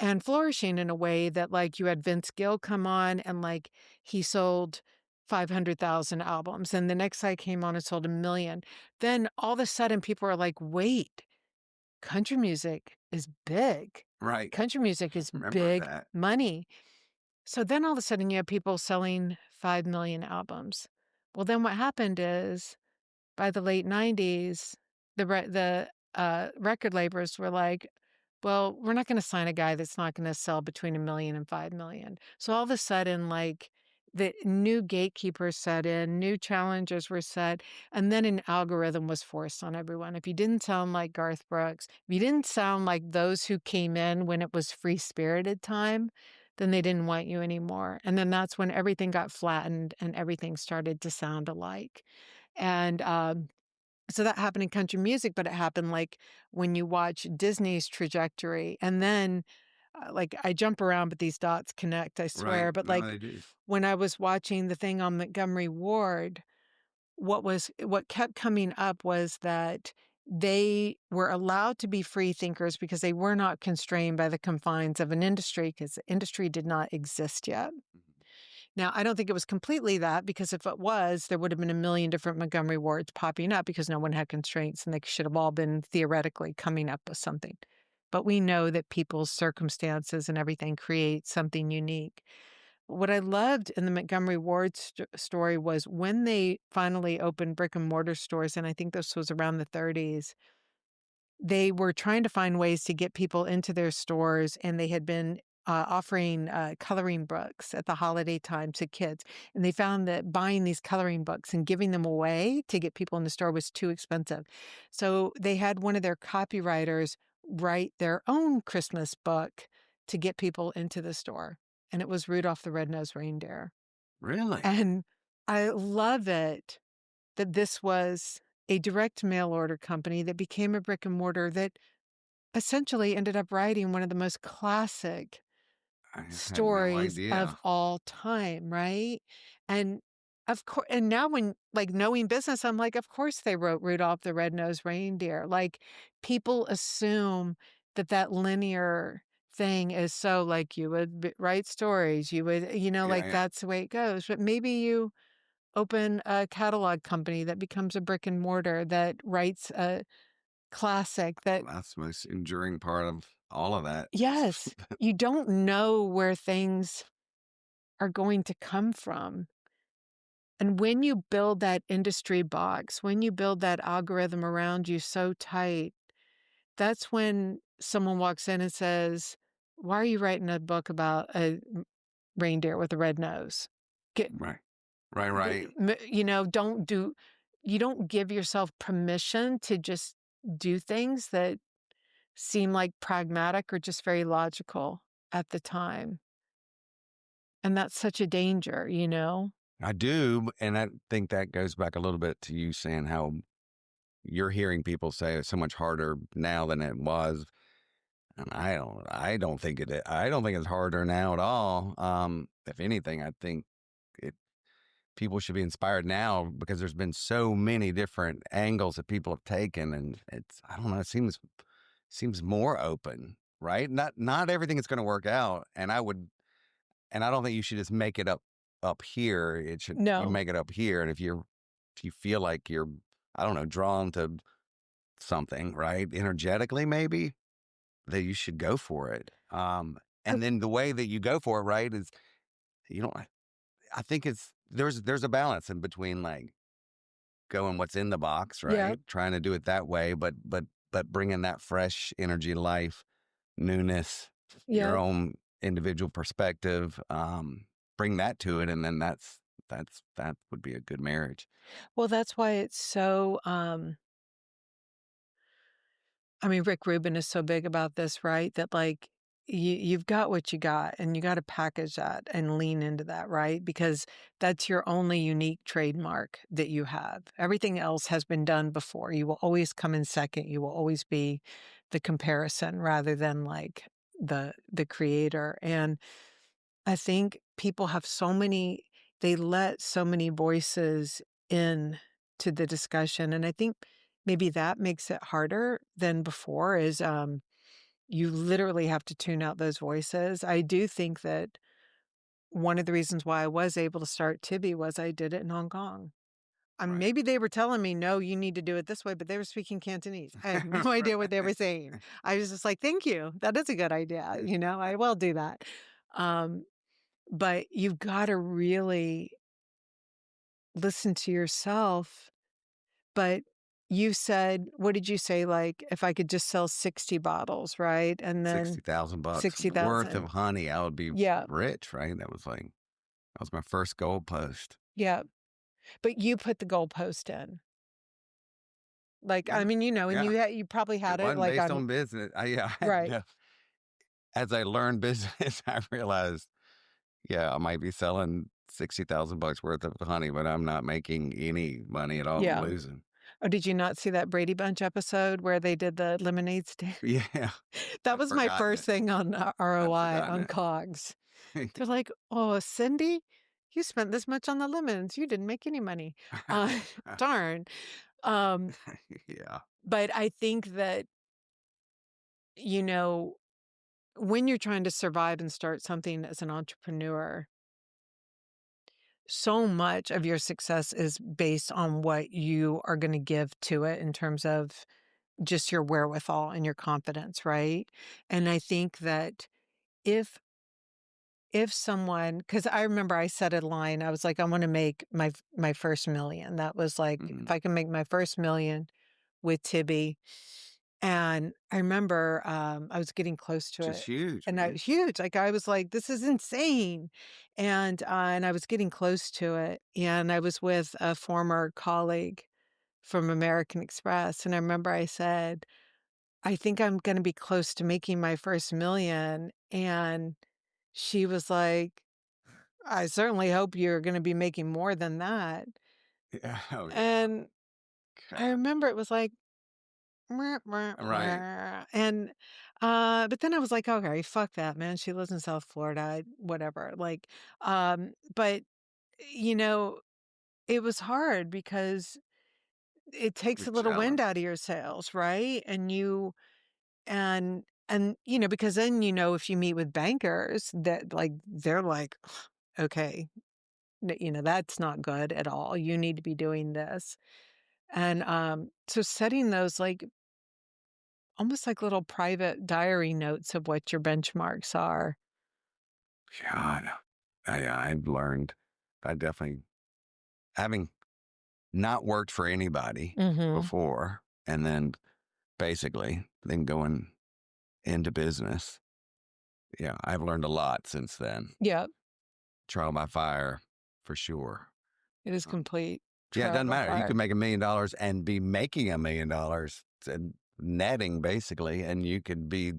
And flourishing in a way that, like, you had Vince Gill come on and, like, he sold 500,000 albums, and the next guy came on and sold 1,000,000. Then all of a sudden, people are like, "Wait, country music is big. Right. Country music is Remember big that. money." So then all of a sudden, you have people selling 5,000,000 albums. Well, then what happened is by the late '90s, the record labels were like, "Well, we're not gonna sign a guy that's not gonna sell between 1,000,000 and 5,000,000." So all of a sudden, like, the new gatekeepers set in, new challenges were set, and then an algorithm was forced on everyone. If you didn't sound like Garth Brooks, if you didn't sound like those who came in when it was free-spirited time, then they didn't want you anymore, and then that's when everything got flattened and everything started to sound alike. And, so that happened in country music, but it happened, like, when you watch Disney's trajectory, and then, like, I jump around, but these dots connect, I Right. swear, but, No, like, they do. when I was watching the thing on Montgomery Ward, what kept coming up was that they were allowed to be free thinkers because they were not constrained by the confines of an industry, because the industry did not exist yet. Mhm. Now, I don't think it was completely that, because if it was, there would have been a million different Montgomery wards popping up because no one had constraints and they should have all been theoretically coming up with something. But we know that people's circumstances and everything create something unique. What I loved in the Montgomery Ward story was when they finally opened brick and mortar stores, and I think this was around the '30s, they were trying to find ways to get people into their stores, and they had been, offering, coloring books at the holiday time to kids, and they found that buying these coloring books and giving them away to get people in the store was too expensive. So they had one of their copywriters write their own Christmas book to get people into the store, and it was Rudolph the Red-Nosed Reindeer. Really? And I love it that this was a direct mail order company that became a brick and mortar that essentially ended up writing one of the most classic I had no stories of idea. all time, right? And of course, and now when, like, knowing business, I'm like, of course they wrote Rudolph the Red-Nosed Reindeer. Like, people assume that that linear thing is so, like, you would write stories, you would, Yeah, like, yeah. that's the way it goes. But maybe you open a catalog company that becomes a brick and mortar that writes a classic that, Well, that's the most enduring part of all of that. yes, you don't know where things are going to come from. And when you build that industry box, when you build that algorithm around you so tight, that's when someone walks in and says, "Why are you writing a book about a reindeer with a red nose?" Get, Right. Right, right. don't do, you don't give yourself permission to just do things that seem like pragmatic or just very logical at the time. And that's such a danger, you know? I do, and I think that goes back a little bit to you saying how you're hearing people say it's so much harder now than it was. And I don't think I don't think it's harder now at all. If anything, I think it, people should be inspired now because there's been so many different angles that people have taken, and I don't know, seems more open, right? Not everything is going to work out, and I don't think you should just make it up here. You No. make it up here, and if you feel like you're, I don't know, drawn to something, right, energetically, maybe that you should go for it. Uh, And then the way that you go for it, right, is you don't. I think there's a balance in between like going what's in the box, yeah. right, trying to do it that way, but bringing that fresh energy, life, newness, your Yeah. own individual perspective, bring that to it, and then that would be a good marriage. Well, that's why it's so, I mean, Rick Rubin is so big about this, right? That like you've got what you got and you got to package that and lean into that, right? Because that's your only unique trademark that you have. Everything else has been done before. You will always come in second. You will always be the comparison rather than like the creator. And I think people have so many, they let so many voices in to the discussion. And I think maybe that makes it harder than before is you literally have to tune out those voices. I do think that one of the reasons why I was able to start Tibby was I did it in Hong Kong. Right. Maybe they were telling me, no, you need to do it this way, but they were speaking Cantonese. I have no idea what they were saying. I was just like, thank you. That is a good idea. I will do that. Um, but you've gotta really listen to yourself, but you said what did you say, like, if I could just sell 60 bottles, right? And then 60,000 bucks worth of 60,000. honey, I would be Yeah, rich, right? That was my first goalpost. yeah, but you put the goalpost in. Like, I Yeah, mean, and yeah. you probably It had it, wasn't like, based on on business. I right, no. As I learned business, I realized, yeah, I might be selling 60,000 bucks worth of honey, but I'm not making any money at all. I'm yeah. losing. Oh, did you not see that Brady Bunch episode where they did the lemonade stand? Yeah, That I've was my forgotten first it. thing on, I'd ROI, forgotten on it. COGS. They're like, "Oh, Cindy, you spent this much on the lemons. You didn't make any money." Uh, darn. Um, Yeah, but I think that, you know, when you're trying to survive and start something as an entrepreneur, so much of your success is based on what you are gonna give to it in terms of just your wherewithal and your confidence, right? And I think that if if someone, because I remember I set a line, I was like, "I wanna make my first million." That was like, if mhm, I can make my first million with Tibby, and I remember, I was getting close to just it, huge, and I man. was huge, like, I was like, "This is insane," and I was getting close to it, and I was with a former colleague from American Express, and I remember I said, "I think I'm gonna be close to making my first million," and she was like, "I certainly hope you're gonna be making more than that." Yeah, oh yeah, And I God, remember it was like, "Mwah, mwah, right. mwah," and, but then I was like, "Okay, fuck that, man. She lives in South Florida, whatever." Like, but, you know, it was hard because it takes It's a little wind challenge. out of your sails, right? And because then, if you meet with bankers that, like, they're like, "Okay, that's not good at all. You need to be doing this." And, so setting those, like, almost like little private diary notes of what your benchmarks are. God, I've learned. I definitely having not worked for anybody Mhm. before, and then basically then going into business. Yeah, I've learned a lot since then. Yep. Trial by fire, for sure. It is Um, complete yeah, it trial doesn't by matter. You fire. can make $1 million and be making $1 million and netting basically, and you could be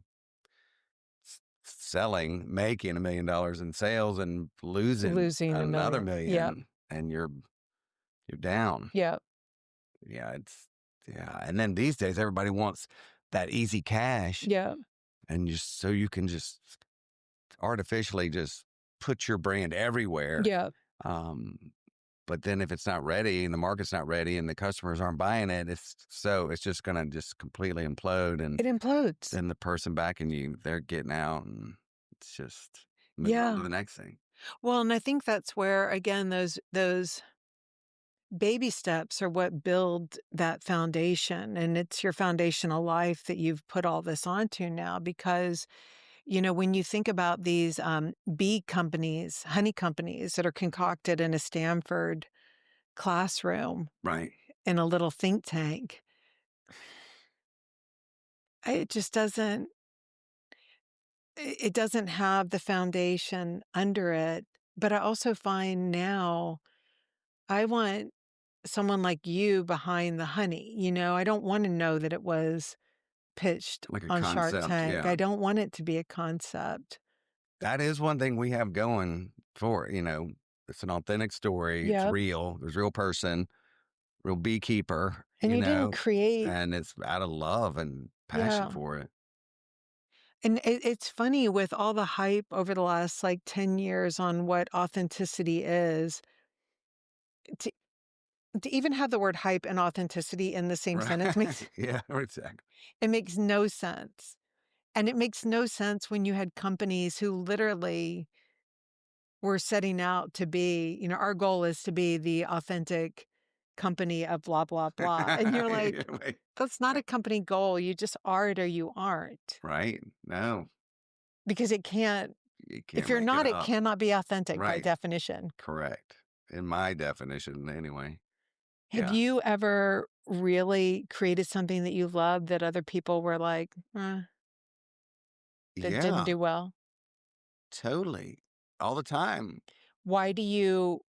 selling, making $1 million in sales and losing Losing a another million. Yep. million, and you're down. Yep. Yeah, it's Yeah, and then these days, everybody wants that easy cash, Yeah. and just so you can just artificially just put your brand everywhere. Yeah. Um, but then if it's not ready and the market's not ready and the customers aren't buying it, it's just gonna just completely implode, and It implodes. then the person backing you, they're getting out, and it's just moving on to Yeah. the next thing. Well, and I think that's where, again, those baby steps are what build that foundation, and it's your foundational life that you've put all this onto now because, when you think about these, bee companies, honey companies that are concocted in a Stanford classroom Right. in a little think tank, it just it doesn't have the foundation under it. But I also find now I want someone like you behind the honey. I don't want to know that it was pitched Like a on Shark concept, Tank. yeah. I don't want it to be a concept. That is one thing we have going for, it's an authentic story. It's Yep. real. There's a real person, real beekeeper, And you didn't create. and it's out of love and passion Yeah. for it. And it's funny with all the hype over the last like 10 years on what authenticity is, to, to even have the word hype and authenticity in the same Right. sentence makes Yeah, exactly. it makes no sense. And it makes no sense when you had companies who literally were setting out to be, our goal is to be the authentic company of blah, blah, blah. And you're like, Yeah, wait. that's not a company goal. You just are it or you aren't. Right. No, Because it can't, you if can't you're make it not, it up. cannot be authentic by Right. definition. Correct. In my definition, anyway. Have Yeah. you ever really created something that you love that other people were like, that didn't Yeah, do well? totally. All the time. Why do you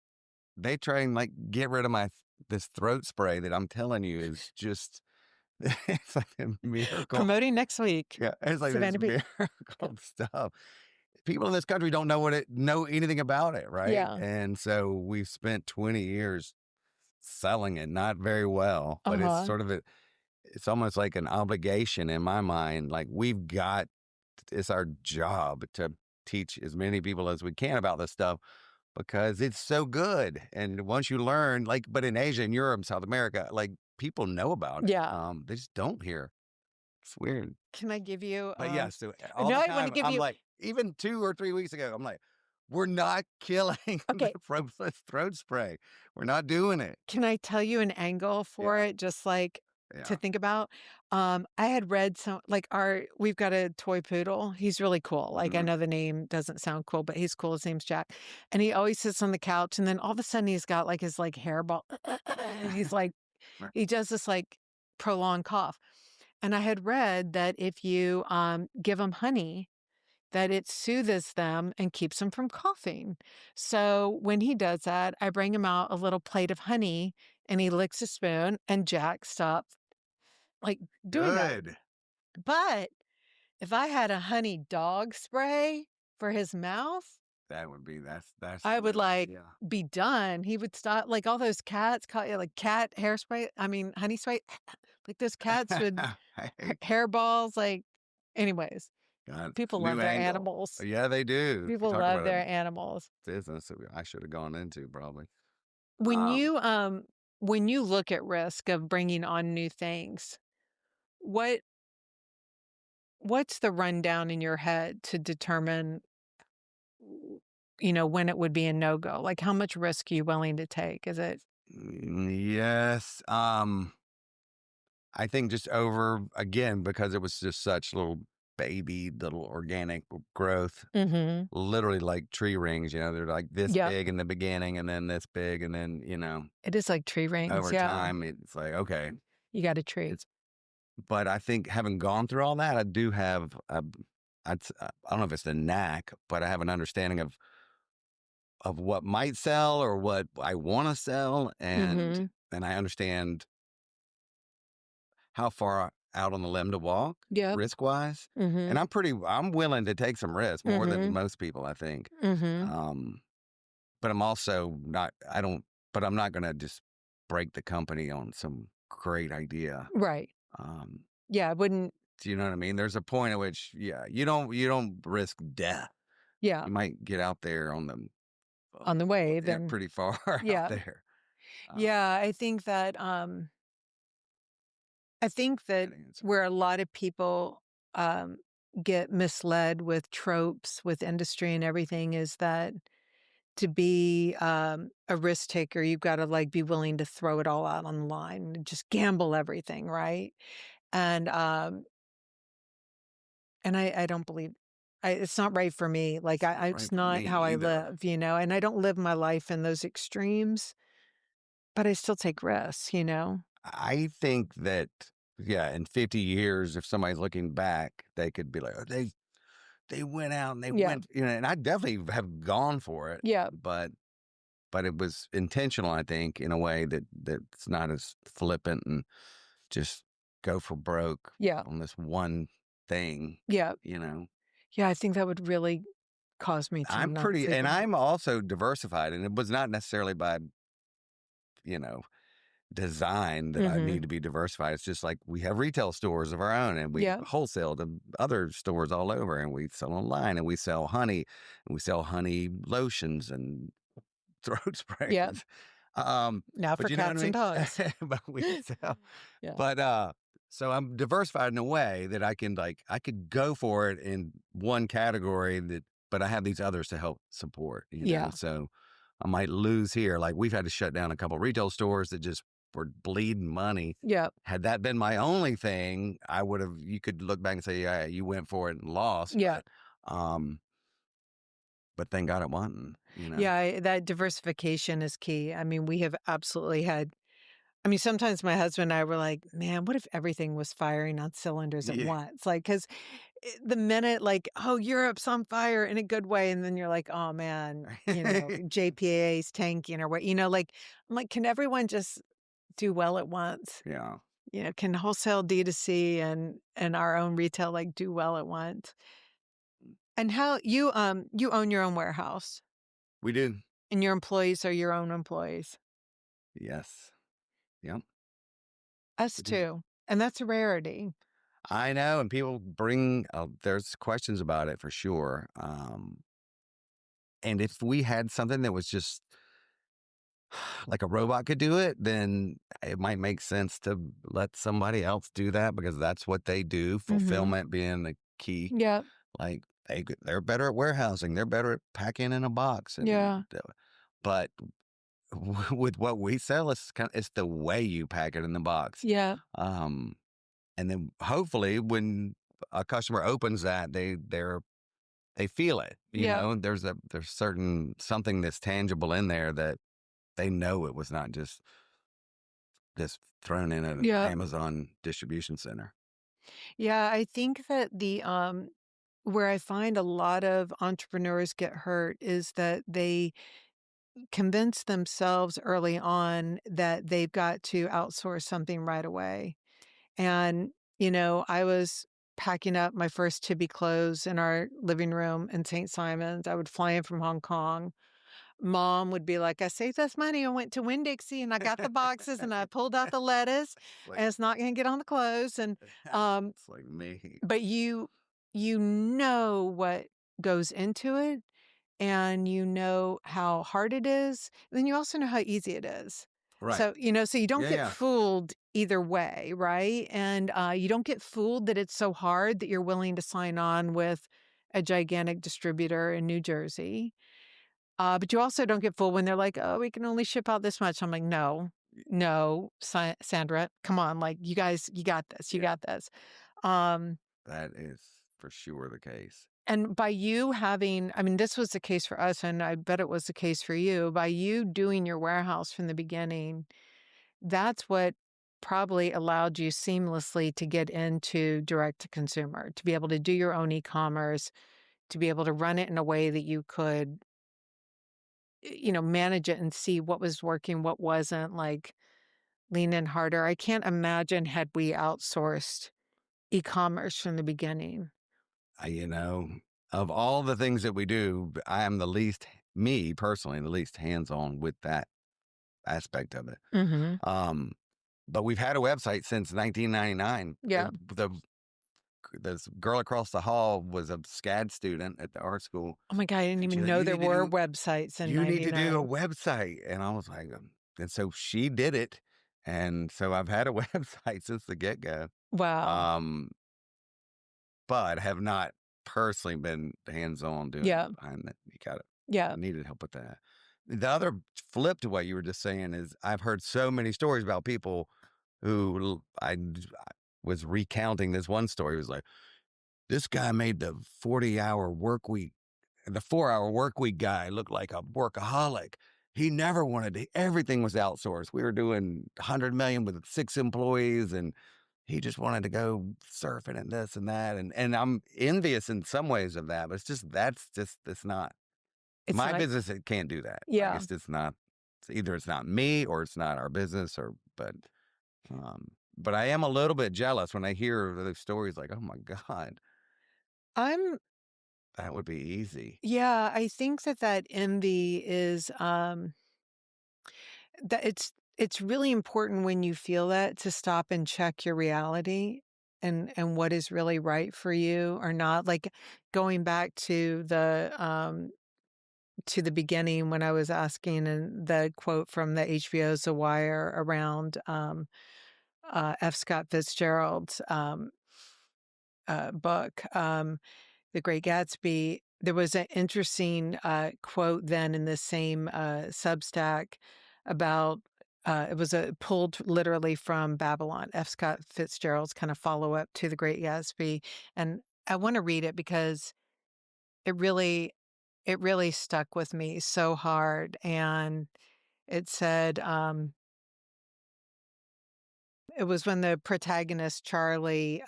They try and like get rid of this throat spray that I'm telling you is just it's like a miracle. promoting next week? Yeah, it's like this Savannah Bee. miracle stuff. People in this country don't know anything about it, right? Yeah. And so we've spent 20 years selling it, not very well, but it's Uh-huh. sort of it's almost like an obligation in my mind. Like it's our job to teach as many people as we can about this stuff because it's so good. And once you learn, like, but in Asia and Europe, South America, like people know about it. Yeah. They just don't here. It's weird. Can I give you, But yeah, so all no, the I wanna time, give I'm you like, even 2 or 3 weeks ago, I'm like, we're not killing the okay, throat spray. We're not doing it. can I tell you an angle for Yeah, it just, like, to yeah. think about? I had read some like, we've got a toy poodle. He's really cool. Like, I Mhm. know the name doesn't sound cool, but he's cool. His name's Jack, and he always sits on the couch, and then all of a sudden, he's got, like, his, like, hairball and he's, like Right. he does this, like, prolonged cough, and I had read that if you, give him honey, that it soothes them and keeps them from coughing. So when he does that, I bring him out a little plate of honey and he licks a spoon and Jack stops like doing that. Good. But if I had a honey dog spray for his mouth, That's the I would limit. like Yeah. be done. He would stop like all those cats, like cat hairspray. I mean, honey spray. Like those cats would Hey, hairballs. Like, anyways, God, people love new their angle. animals. Yeah, they do. You People talk love about a their animals. business that I should have gone into probably. When Um, you when you look at risk of bringing on new things, what what's the rundown in your head to determine when it would be a no-go? Like how much risk are you willing to take? Is it yes. I think just over again because it was just such little organic growth, Mhm. literally like tree rings. They're like this Yep. big in the beginning, and then this big, and then It is like tree rings, over yeah. time it's like okay, You got a tree. it's. But I think having gone through all that, I do have I don't know if it's the knack, but I have an understanding of what might sell or what I want to sell, and Mhm. I understand how far out on the limb to walk Yep. risk wise. And Mhm. I'm willing to take some risk more than Mhm. most people, I think. Mhm. Um, but I'm also not, I don't, but I'm not going to just break the company on some great idea. Right. Um, Yeah, I wouldn't. do you know what I mean? There's a point at which, yeah, you don't risk death. Yeah, You might get out there on the on the wave yeah, and pretty far out yeah. there. Yeah, I think that Good answer. where a lot of people, um, get misled with tropes with industry and everything is that to be, a risk taker, you've gotta, like, be willing to throw it all out on the line and just gamble everything, right? And, I don't believe it's not right for me, like, It's not it's right for not me how I either. live, and I don't live my life in those extremes, but I still take risks? I think that, yeah, in 50 years, if somebody's looking back, they could be like, oh, they went out and they Yeah, went, and I definitely have gone for it, yeah, but it was intentional, I think, in a way that's not as flippant and just go for broke yeah, on this one thing, yeah, you know. yeah, I think that would really cause me to not sleep And at night. I'm also diversified, and it was not necessarily by, you know, design that I Mhm. need to be diversified. It's just like we have retail stores of our own and we Yeah, wholesale to other stores all over and we sell online and we sell honey and we sell honey lotions and throat yeah. sprays. Um, Now but for you know what cats and I dogs. mean? But we sell, Yeah, but, so I'm diversified in a way that I could go for it in one category but I have these others to help support, yeah, so I might lose here. Like we've had to shut down a couple retail stores that just were bleeding money. yeah, Had that been my only thing, you could look back and say, yeah, you went for it and lost, yeah. um, but thank God it wasn't. Yeah, that diversification is key. I mean, we have absolutely had sometimes my husband and I were like, "Man, what if everything was firing on cylinders at Yeah. once?" Like, 'cause the minute like, "Oh, Europe's on fire," in a good way, and then you're like, "Oh, man," JPA's tanking or like, I'm like, "Can everyone just do well at once?" Yeah. Can wholesale D2C and our own retail, like, do well at once? And how you own your own warehouse, We do. and your employees are your own employees? Yes. Yep. Us We do. too, and that's a rarity. I know, and people bring there's questions about it for sure. And if we had something that was just like a robot could do it, then it might make sense to let somebody else do that because that's what they do. Mhm. Fulfillment being the key. Yep. Like they're better at warehousing. They're better at packing in a box. Yeah. But with what we sell, it's the way you pack it in the box. Yeah. Um, and then hopefully when a customer opens that, they feel it. Yep. There's certain something that's tangible in there that they know it was not just thrown in an Yep. Amazon distribution center. Yeah, I think that where I find a lot of entrepreneurs get hurt is that they convince themselves early on that they've got to outsource something right away. And, I was packing up my first Tibby clothes in our living room in St. Simons. I would fly in from Hong Kong. Mom would be like, "I saved us money. I went to Winn-Dixie and I got the boxes and I pulled out the lettuce It's like and it's not going to get on the clothes." And, um, it's like me. but you know what goes into it and you know how hard it is. Then you also know how easy it is. Right. So you don't Yeah, get yeah. fooled either way, right? And you don't get fooled that it's so hard that you're willing to sign on with a gigantic distributor in New Jersey. But you also don't get fooled when they're like, "Oh, we can only ship out this much." I'm like, "No, no, Sandra, come on, like you guys, you got this, you Yeah. got this." Um, That is for sure the case. and by you having, this was the case for us, and I bet it was the case for you. By you doing your warehouse from the beginning, that's what probably allowed you seamlessly to get into direct to consumer, to be able to do your own e-commerce, to be able to run it in a way that you could manage it and see what was working, what wasn't, like lean in harder. I can't imagine had we outsourced e-commerce from the beginning. You know, of all the things that we do, I am me personally, the least hands on with that aspect of it. Mhm. Um, but we've had a website since 1999. Yeah. This girl across the hall was a SCAD student at the art school, Oh my god, I didn't and she's even like, know there were websites in you need to do a 99. website," and I was like, and so she did it, and so I've had a website since the get go. Wow. Um, but have not personally been hands-on doing Yeah. it behind that. Yeah. I needed help with that. The other flip to what you were just saying is I've heard so many stories about people who I was recounting this one story. It was like, this guy made the 40-hour work week, the 4-hour work week guy looked like a workaholic. He never wanted to, everything was outsourced. We were doing 100 million with 6 employees, and he just wanted to go surfing and this and that. And I'm envious in some ways of that, but it's not It's my like business. It can't do that. Like yeah. it's just not, either it's not me or it's not our business but I am a little bit jealous when I hear those stories like, oh my God, I'm that would be easy. yeah, I think that that envy is, that it's really important when you feel that to stop and check your reality and what is really right for you or not. Like, going back to the beginning when I was asking and the quote from the HBO's The Wire around, F. Scott Fitzgerald's, book, The Great Gatsby. There was an interesting, quote then in the same, Substack about, it was, pulled literally from Babylon, F. Scott Fitzgerald's kind of follow-up to The Great Gatsby, and I wanna read it because it really it really stuck with me so hard, and it said, it was when the protagonist, Charlie,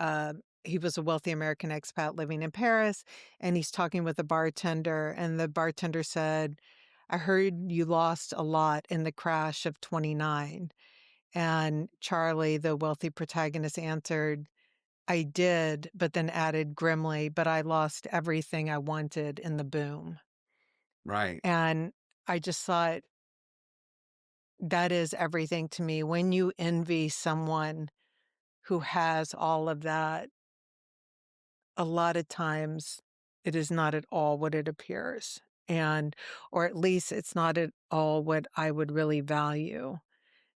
he was a wealthy American expat living in Paris, and he's talking with a bartender, and the bartender said, "I heard you lost a lot in the crash of '29." And Charlie, the wealthy protagonist, answered, "I did," but then added grimly, "but I lost everything I wanted in the boom." Right. And I just thought, that is everything to me. When you envy someone who has all of that, a lot of times it is not at all what it appears. And, or at least it's not at all what I would really value.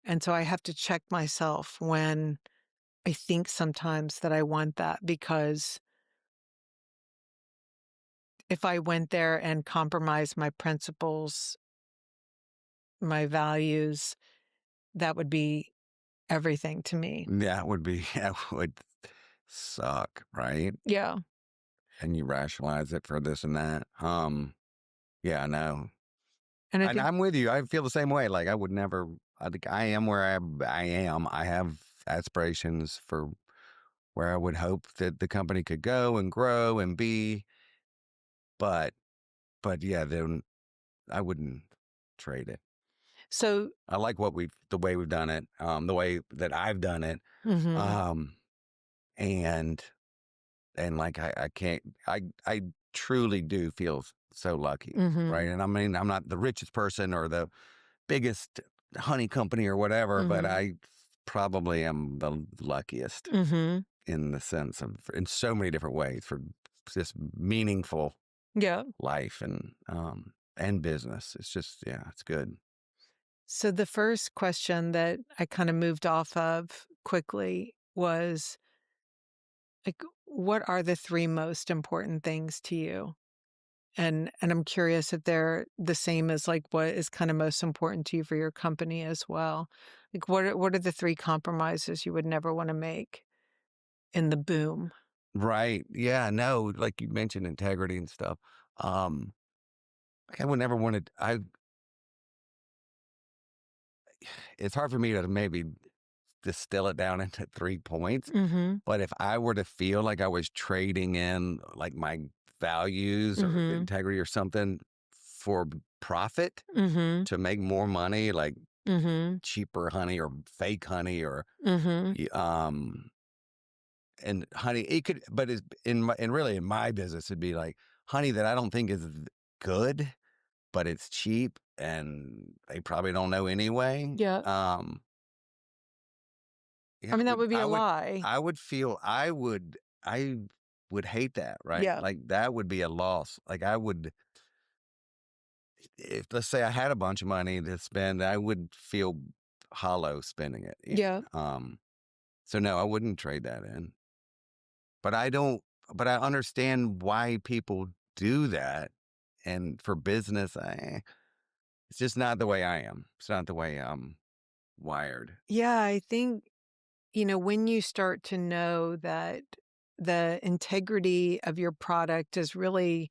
And so I have to check myself when I think sometimes that I want that, because if I went there and compromised my principles, my values, that would be everything to me. That would be that would suck, right? Yeah. And you rationalize it for this and that. Yeah, I know. And I And think I'm with you. I feel the same way. Like I would never. I think I am where I am. I have aspirations for where I would hope that the company could go and grow and be. But yeah, then I wouldn't trade it. so. I like the way we've done it, the way that I've done it, Mhm. um, and like I can't. I truly do feel so lucky, right? Mhm. And I mean, I'm not the richest person or the biggest honey company or whatever, but Mhm. I probably am the luckiest Mhm. in the sense of in so many different ways for just meaningful Yeah. life and business. It's just yeah, it's good. So the first question that I kind of moved off of quickly was like, what are the three most important things to you? And I'm curious if they're the same as like what is kind of most important to you for your company as well. Like what are the three compromises you would never want to make in the boom? Right. Yeah, no, like you mentioned integrity and stuff. Um like I would never want to I it's hard for me to maybe distill it down into 3 points. Mhm. But if I were to feel like I was trading in like my values or Mhm. integrity or something for profit Mhm. to make more money, like Mhm. cheaper honey or fake honey or Mhm. y- um and honey, it could, but it's and really in my business it'd be like honey that I don't think is good, but it's cheap and they probably don't know anyway. Yeah. yeah, I mean, that would be a lie. I would hate that, right? Yeah. Like, that would be a loss. Like, I would if let's say I had a bunch of money to spend, I would feel hollow spending it, Yeah. so no, I wouldn't trade that in. But I don't but I understand why people do that, and for business, it's just not the way I am. It's not the way I'm wired. Yeah, I think, when you start to know that the integrity of your product is really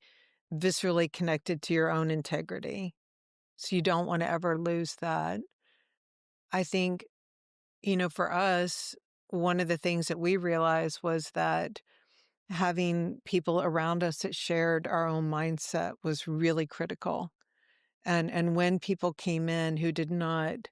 viscerally connected to your own integrity, so you don't wanna ever lose that. I think, for us, one of the things that we realized was that having people around us that shared our own mindset was really critical. And when people came in who did not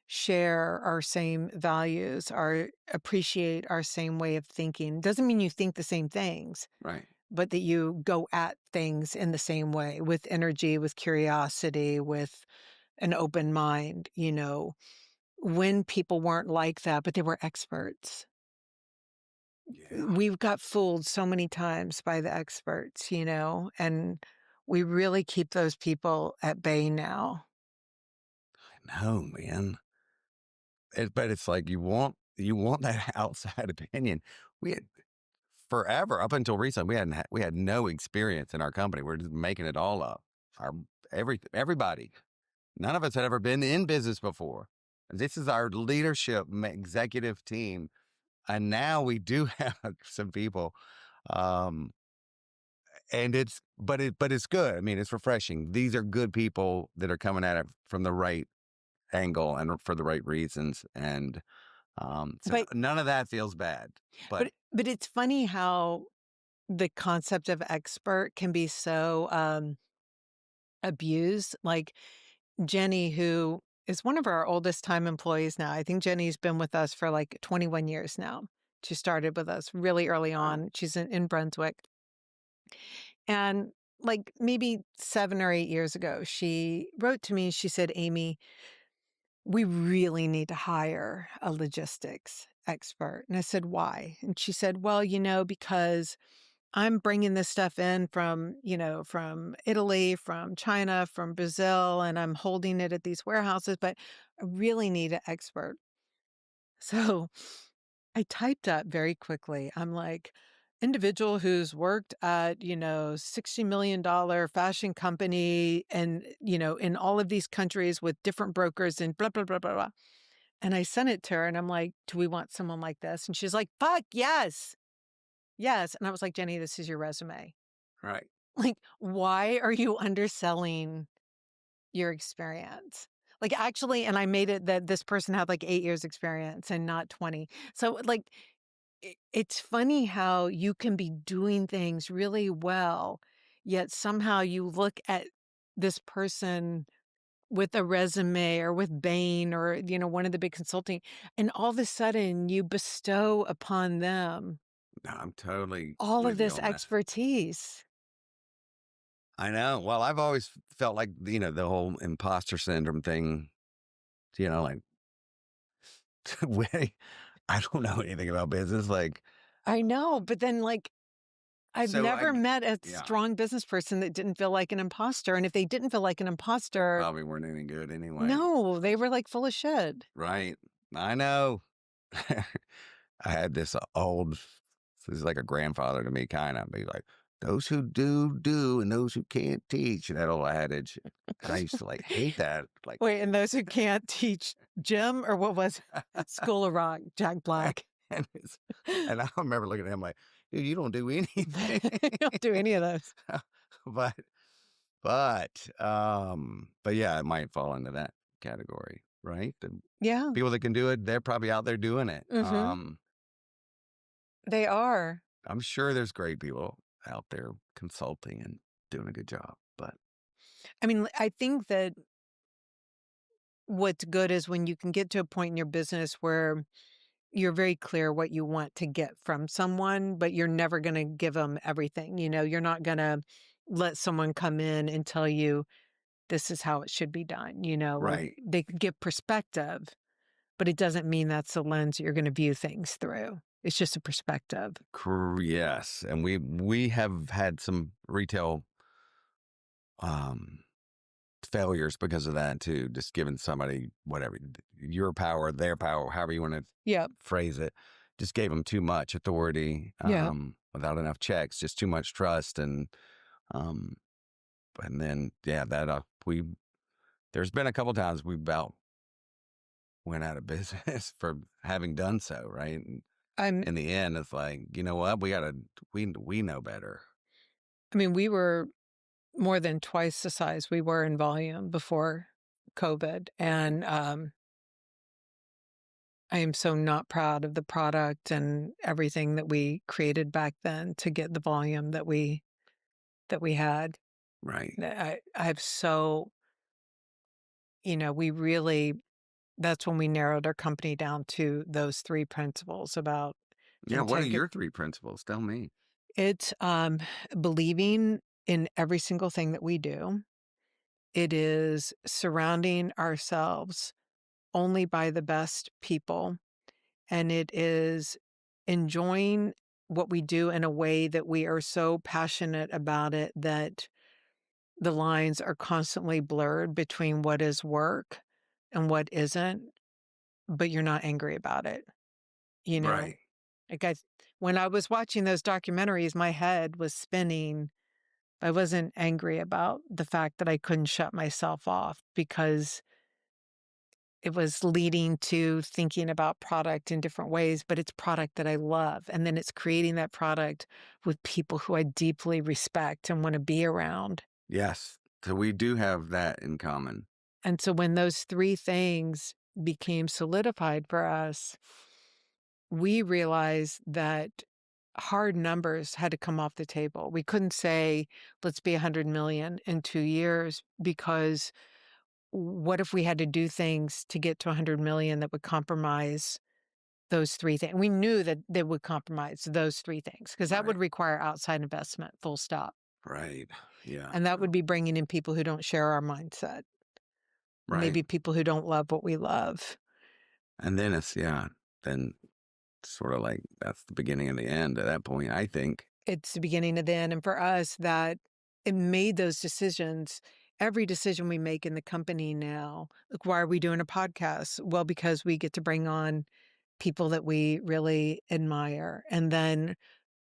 share our same values, or appreciate our same way of thinking, doesn't mean you think the same things, Right. but that you go at things in the same way, with energy, with curiosity, with an open mind, when people weren't like that, but they were experts. Yeah. We've got fooled so many times by the experts, and we really keep those people at bay now. No, man. But it's like you want that outside opinion. We had forever up until recently, we had no experience in our company. We're just making it all up. Our everybody. None of us had ever been in business before. This is our leadership executive team, and now we do have some people, um, and it's good. I mean, it's refreshing. These are good people that are coming at it from the right angle and for the right reasons, and so But none of that feels bad. But but it's funny how the concept of expert can be so abused. Like Jenny, who is one of our oldest time employees now. I think Jenny's been with us for like 21 years now. She started with us really early wow, on. She's in Brunswick. And like maybe 7 or 8 years ago, she wrote to me. She said, Amy, we really need to hire a logistics expert. And I said, why? And she said, well, because I'm bringing this stuff in from Italy, from China, from Brazil, and I'm holding it at these warehouses, but I really need an expert. So I typed up very quickly. I'm like, individual who's worked at, $60 million fashion company and, in all of these countries with different brokers and blah, blah, blah, blah, blah. And I sent it to her and I'm like, do we want someone like this? And she's like, fuck, yes, yes. And I was like, Jenny, this is your resume. right, Like, why are you underselling your experience? Like, actually, and I made it that this person had like 8 years experience and not 20. So like, it's funny how you can be doing things really well, yet somehow you look at this person with a resume or with Bain or, one of the big consulting, and all of a sudden you bestow upon them no, I'm totally all of with you this on that. expertise. I know. Well, I've always felt like the whole imposter syndrome thing. Like when I don't know anything about business. Like I know, but then like I've so, never met a yeah, strong business person that didn't feel like an imposter. And if they didn't feel like an imposter, probably weren't any good anyway. no, they were like full of shit. Right. I know. I had this old, he's like a grandfather to me, kind of. He's like, those who do, do, and those who can't teach, that old adage. And I used to like hate that. Like, Wait, and those who can't teach Jim or what was it? School of Rock, Jack Black. and, and I remember looking at him like, dude, you don't do anything. You don't do any of those. but, but yeah, it might fall into that category, right? The Yeah. people that can do it, they're probably out there doing it. Hmm. They are. I'm sure there's great people out there consulting and doing a good job, but I mean, I think that what's good is when you can get to a point in your business where you're very clear what you want to get from someone, but you're never going to give them everything. You're not going to let someone come in and tell you this is how it should be done. Like right. they could give perspective, but it doesn't mean that's the lens you're going to view things through. It's just a perspective. Yes, and we have had some retail um failures because of that too. Just giving somebody whatever your power, their power, however you want to Yep. phrase it, just gave them too much authority Yep. without enough checks, just too much trust, um, and then yeah, that we there's been a couple times we about went out of business for having done so, right? And I'm in the end, it's like you know what, we know better, I mean, we were more than twice the size we were in volume before COVID, and I am so not proud of the product and everything that we created back then to get the volume that we had. right? I have so, we really that's when we narrowed our company down to those 3 principles about Yeah, what are integrity. your three principles? Tell me. It's, believing in every single thing that we do. It is surrounding ourselves only by the best people, and it is enjoying what we do in a way that we are so passionate about it that the lines are constantly blurred between what is work and what isn't, but you're not angry about it, you know? Right. Like, when I was watching those documentaries, my head was spinning. I wasn't angry about the fact that I couldn't shut myself off because it was leading to thinking about product in different ways, but it's product that I love. And then it's creating that product with people who I deeply respect and want to be around. Yes. So we do have that in common. And so when those 3 things became solidified for us, we realized that hard numbers had to come off the table. We couldn't say, let's be 100 million in 2 years, because what if we had to do things to get to 100 million that would compromise those 3 things? We knew that they would compromise those 3 things because that would Right. require outside investment, full stop. Right. Yeah. And that would be bringing in people who don't share our mindset, Right. maybe people who don't love what we love. And then it's, yeah, then sort of like that's the beginning and the end at that point, I think. It's the beginning of the end, and for us, that it made those decisions. Every decision we make in the company now, like, why are we doing a podcast? Well, because we get to bring on people that we really admire, and then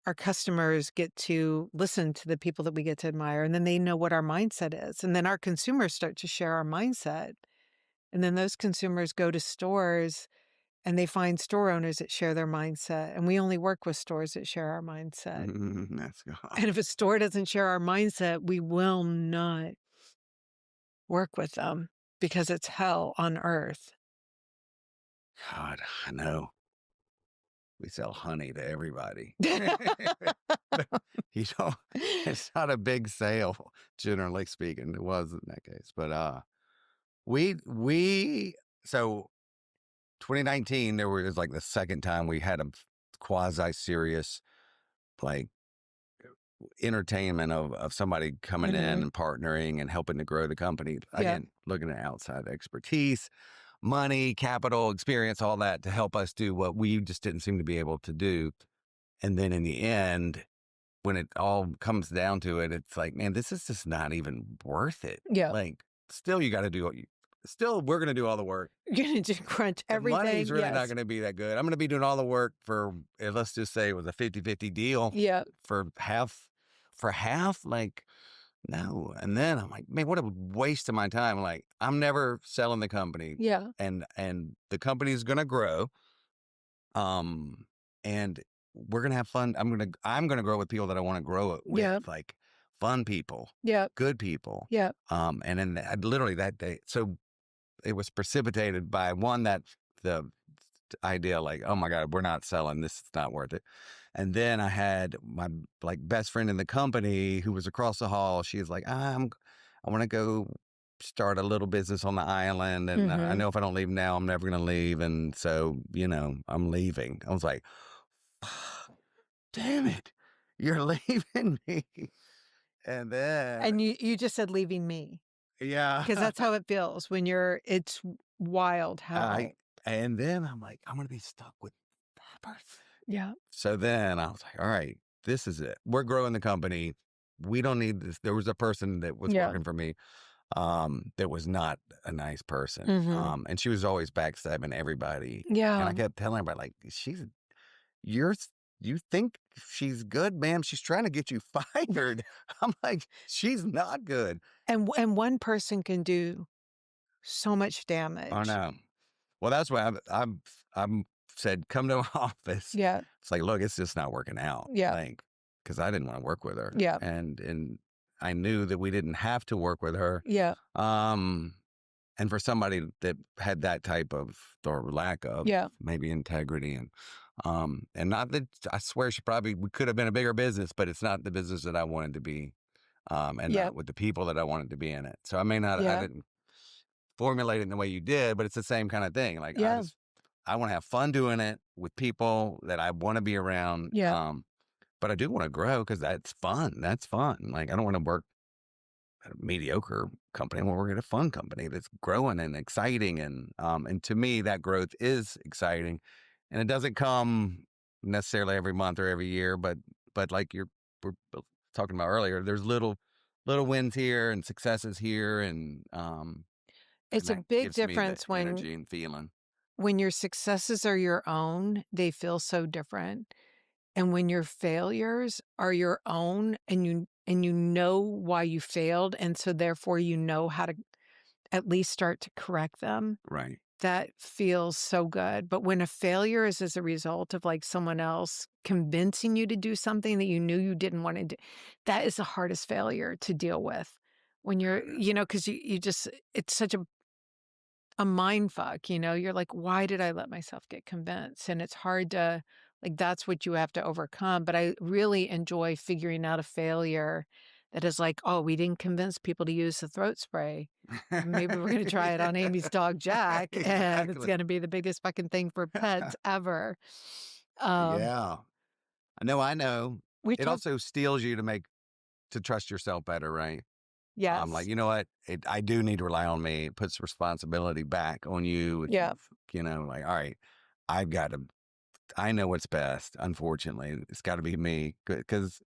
our customers get to listen to the people that we get to admire, and then they know what our mindset is, and then our consumers start to share our mindset, and then those consumers go to stores, and they find store owners that share their mindset, and we only work with stores that share our mindset. That's And if a store doesn't share our mindset, we will not work with them because it's hell on earth. God, I know. We sell honey to everybody. You know, it's not a big sale, generally speaking. It was in that case. But we so 2019, there was like the second time we had a quasi serious like entertainment of somebody coming in Mhm. and partnering and helping to grow the company. Yeah. Again, looking at outside expertise, money, capital, experience, all that to help us do what we just didn't seem to be able to do. And then in the end, when it all comes down to it, it's like, man, this is just not even worth it. Yeah. Like, still, you got to do what you, still, we're going to do all the work. You're gonna just crunch The money's everything. really not Yes. going to be that good. I'm going to be doing all the work for, let's just say it was a 50-50 deal Yeah. for half. Like, no. And then I'm like, man, what a waste of my time. Like, I'm never selling the company Yeah. and the company's going to grow. And we're gonna have fun. I'm gonna grow with people that I want to grow it with, Yeah. like fun people, Yeah. good people. Yeah. And then literally that day, so it was precipitated by one that the idea, like, oh my God, we're not selling. This is not worth it. And then I had my like best friend in the company who was across the hall. She's like, I want to go start a little business on the island. And I Mhm. know if I don't leave now, I'm never going to leave. And so, I'm leaving. I was like, damn it, you're leaving me. And then, And you just said leaving me yeah, because that's how it feels when it's wild I, how. And then I'm like, I'm gonna be stuck with that person. Yeah. So then I was like, all right, this is it. We're growing the company. We don't need this. There was a person that was Yeah. working for me that was not a nice person. Mhm. And she was always backstabbing everybody. And Yeah. I kept telling her, like, you're, you think she's good, ma'am. She's trying to get you fired. I'm like, she's not good. And one person can do so much Oh, damage. no. Well, that's why I'm said, come to my office. Yeah. It's like, look, it's just not working out. Yeah. Like, because I didn't want to work with her. Yeah. And I knew that we didn't have to work with her. Yeah. Um, And for somebody that had that type of or lack of Yeah. maybe integrity and not that I swear she probably we could have been a bigger business, but it's not the business that I wanted to be, and Yeah. not with the people that I wanted to be in it. So I may not I Yeah. didn't formulate it in the way you did, but it's the same kind of thing. Like Yeah. I want to have fun doing it with people that I want to be around. Yeah. But I do want to grow because that's fun. That's fun. Like I don't want to work a mediocre company. I want to work at a fun company that's growing and exciting. And to me, that growth is exciting. And it doesn't come necessarily every month or every year, but like we're talking about earlier, there's little wins here and successes here, and It's a that big gives me the difference when energy and feeling. your successes are your own, they feel so different. And when your failures are your own and you know why you failed, and so therefore you know how to at least start to correct them, Right. that feels so good. But when a failure is as a result of like someone else convincing you to do something that you knew you didn't want to do, that is the hardest failure to deal with. When you're, because you just, it's such a mind fuck, you're like, why did I let myself get convinced? And it's hard to, like, that's what you have to overcome. But I really enjoy figuring out a failure that is like, oh, we didn't convince people to use the throat spray. Maybe we're going to try it on Amy's dog, Jack, and it's Exactly. going to be the biggest fucking thing for pets ever. Um, Yeah. I know. I know. we It talked, also steals you to trust yourself better, right? Like, yes. you know what? I do need to rely on me. It puts responsibility back on you. Yeah. Like, all right, I've got to, I know what's best. Unfortunately, it's got to be me because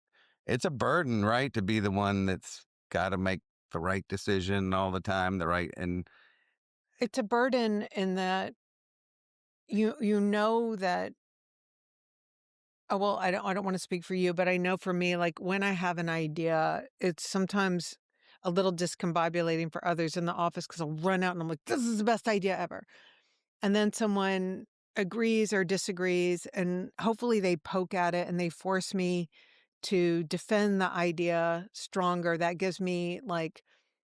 it's a burden, right? To be the one that's got to make the right decision all the time, and It's a burden in that you know that. Oh, well, I don't wanna speak for you, but I know for me, like, when I have an idea, it's sometimes a little discombobulating for others in the office because 'cause I'll run out and I'm like, "This is the best idea ever." And then someone agrees or disagrees, and hopefully they poke at it and they force me to defend the idea stronger. That gives me, like,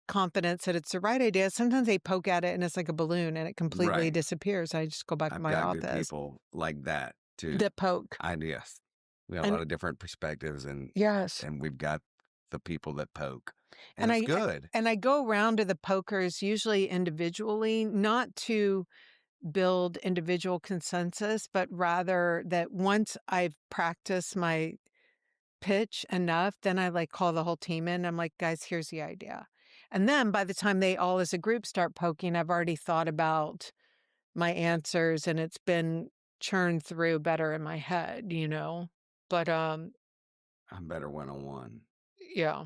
confidence that it's the right idea. Sometimes they poke at it and it's like a balloon and it completely right. disappears. I just go back in I've my got good office. people like that too. That poke. Yes, we got a And lot of different perspectives, and yes. and we've got the people that poke, and And it's I good. and I go around to the pokers usually individually, not to build individual consensus, but rather that once I've practiced my pitch enough, then I like call the whole team in. I'm like, guys, here's the idea. And then by the time they all as a group start poking, I've already thought about my answers and it's been churned through better in my head. But I'm better one on one. yeah.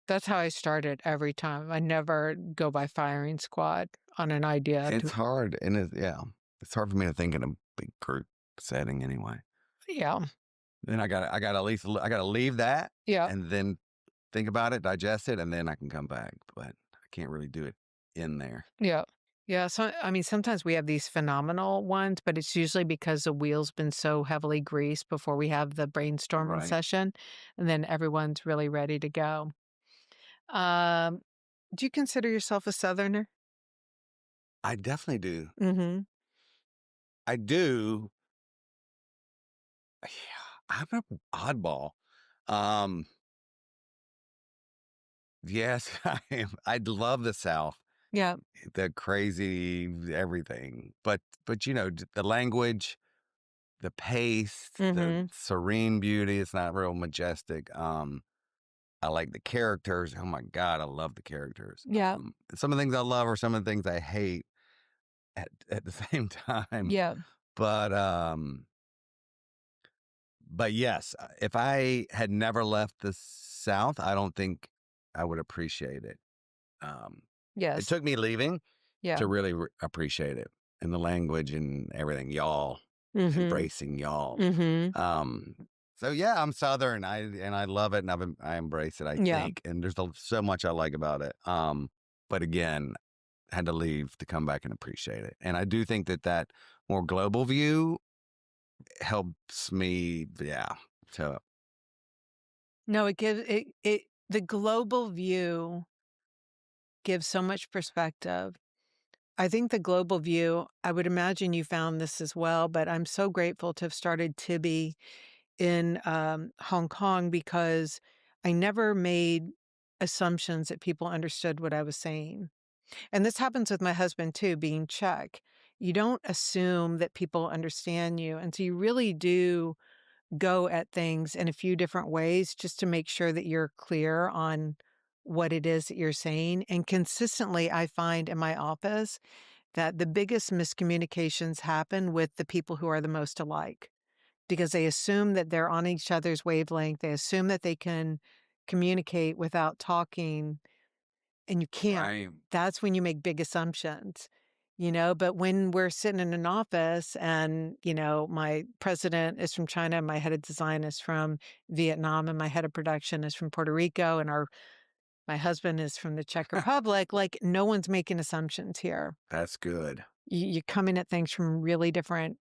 That's how I started every time. I never go by firing squad on an idea It's to hard, and it's hard for me to think in a big group setting anyway. yeah. Then I gotta at least I gotta leave that Yeah. and then think about it, digest it, and then I can come back. But I can't really do it in there. Yeah. Yeah, so I mean, sometimes we have these phenomenal ones, but it's usually because the wheel's been so heavily greased before we have the brainstorming Right. session, and then everyone's really ready to go. Um, do you consider yourself a Southerner? I definitely do. Mhm. I do. Yeah, I'm an oddball. Um, yes, I am. I love the South, Yeah. the crazy everything. But the language, the pace, the Mhm. serene beauty. It's not real majestic. I like the characters. Oh my God, I love the characters. Yeah. Some of the things I love are some of the things I hate. at the same time. Yeah. But, yes, if I had never left the South, I don't think I would appreciate it. Um, it Yes. took me leaving Yeah. to really appreciate it and the language and everything. Y'all, Mhm. embracing y'all. Mhm. Um, so yeah, I'm Southern. I love it, and I embrace it. I Yeah. think, and there's so much I like about it. But again, had to leave to come back and appreciate it. And I do think that more global view helps me. Yeah. So No, it gives it the global view gives so much perspective. I think the global view, I would imagine you found this as well, but I'm so grateful to have started Tibby in, Hong Kong because I never made assumptions that people understood what I was saying. And this happens with my husband too, being Czech. You don't assume that people understand you, and so you really do go at things in a few different ways just to make sure that you're clear on what it is that you're saying. And consistently, I find in my office that the biggest miscommunications happen with the people who are the most alike because they assume that they're on each other's wavelength. They assume that they can communicate without talking, and you can't. right. That's when you make big assumptions, but when we're sitting in an office and, my president is from China, my head of design is from Vietnam, and my head of production is from Puerto Rico, and my husband is from the Czech Republic, like, no one's making assumptions here. That's good. You're coming at things from really different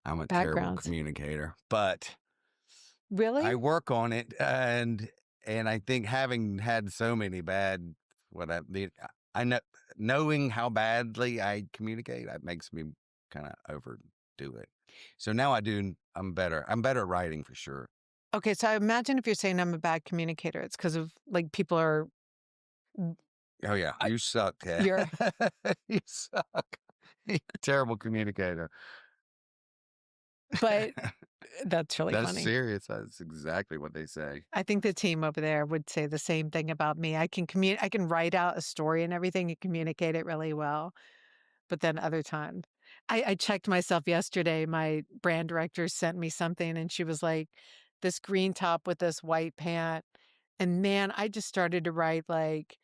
I'm a terrible backgrounds. communicator, but I Really? work on it, and I think having had so many bad what I know knowing how badly I communicate, that makes me kind of overdo it. So now I'm better. I'm better at writing for sure. Okay, so I imagine if you're saying I'm a bad communicator, it's because of, like, people are Oh yeah, I you suck. Yeah. you're You suck. You're a terrible communicator. but that's really That's funny. serious. That's exactly what they say. I think the team over there would say the same thing about me. I can write out a story and everything and communicate it really well, but then other times I checked myself yesterday. My brand director sent me something and she was like, "This green top with this white pant." And man, I just started to write like,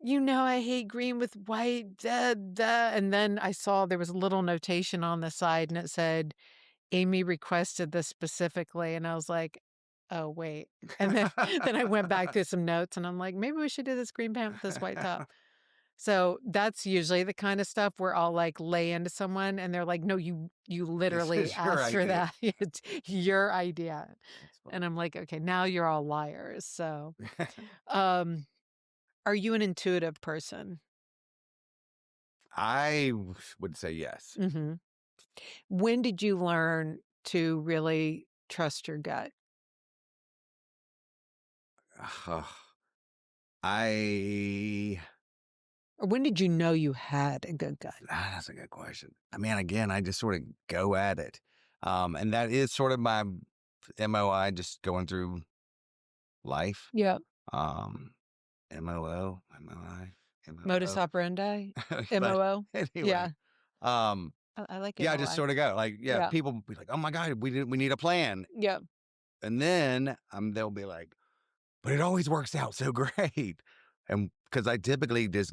I hate green with white, duh, duh." And then I saw there was a little notation on the side and it said, Amy requested this specifically, and I was like, "Oh, wait." And then then I went back through some notes, and I'm like, "Maybe we should do this green pant with this white top." So, that's usually the kind of stuff where I'll, like, lay into someone, and they're like, "No, you This literally is your asked for idea. that. It's your idea." That's And funny. I'm like, "Okay, now you're all liars." So, um, are you an intuitive person? Would say yes. Mhm. When did you learn to really trust your gut? Ugh. I Or when did you know you had a good gut? that's a good question. I mean, again, I just sort of go at it. And that is sort of my MOI, just going through life. Yeah. Um, MOO, MOI, Modus MOO. operandi? But MOO? anyway, Yeah. um, I like yeah, I just MOI. sort of go like, yeah, Yeah. people be like, oh my God, we need a plan. Yeah. And then they'll be like, but it always works out so great. And because I typically just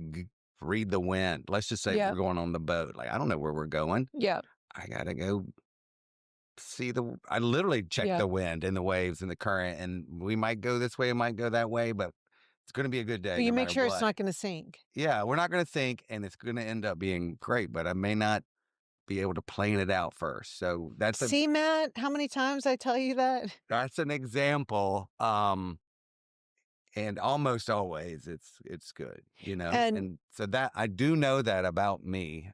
read the wind. Let's just say Yeah. we're going on the boat. Like, I don't know where we're going. Yeah. I got to go I literally check Yeah. the wind and the waves and the current. And we might go this way, it might go that way, but it's going to be a good day Well, no you make matter sure it's what. not gonna sink. Yeah, we're not going to think, and it's going to end up being great, but I may not be able to plan it out first. So See, Matt, how many times I tell you that? that's an example. And almost always it's good, And and so that I do know that about me.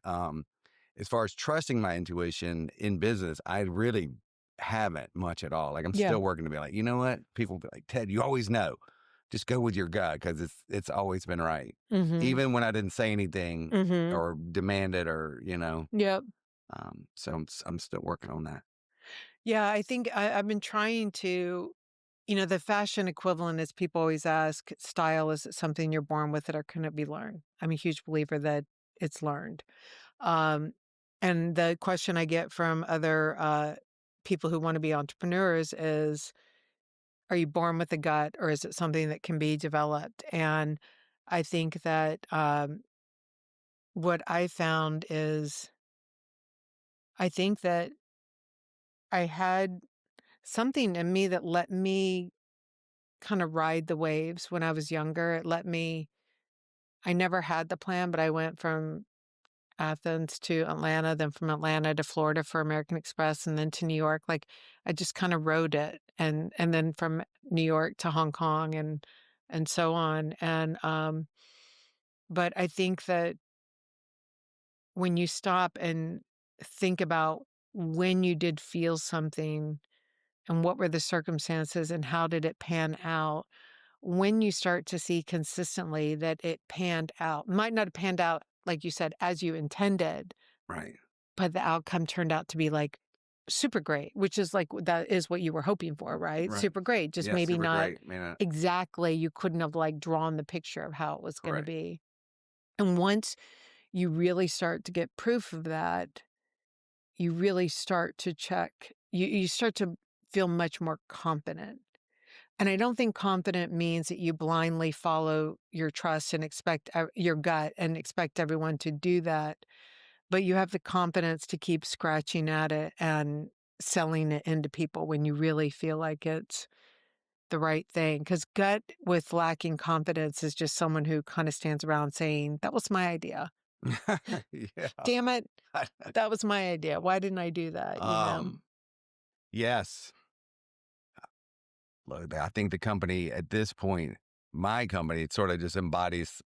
As far as trusting my intuition in business, I really haven't much at all. Like I'm yeah. still working to be like, you know what? People be like, Ted, you always know. Just go with your gut because it's always been right. Mhm. Even when I didn't say anything Mhm. or demand it or, Yep. so I'm still working on that. Yeah, I think I've been trying to the fashion equivalent is people always ask, style, is it something you're born with it or can it be learned? I'm a huge believer that it's learned. Um, and the question I get from other people who want to be entrepreneurs is, are you born with a gut or is it something that can be developed? And I think that what I found is I think that I had something in me that let me kind of ride the waves when I was younger. It let me, I never had the plan, but I went from Athens to Atlanta, then from Atlanta to Florida for American Express, and then to New York. Like I just kind of rode it, and then from New York to Hong Kong, and so on. And but I think that when you stop and think about when you did feel something and what were the circumstances and how did it pan out, when you start to see consistently that it panned out, might not have panned out, like you said, as you intended, Right. but the outcome turned out to be like super great, which is like that is what you were hoping for, right? Right. Super great. Just Yeah, maybe super not great, man. exactly, you couldn't have like drawn the picture of how it was going to Correct. be. And once you really start to get proof of that, you really start to check, you start to feel much more confident. And I don't think confident means that you blindly follow your trust and expect your gut and expect everyone to do that. But you have the confidence to keep scratching at it and selling it into people when you really feel like it's the right thing. Because gut with lacking confidence is just someone who kind of stands around saying, that was my idea. Yeah. Damn it. That was my idea. Why didn't I do that? You know? Um, yes. Look, I think the company at this point, my company, it sort of just embodies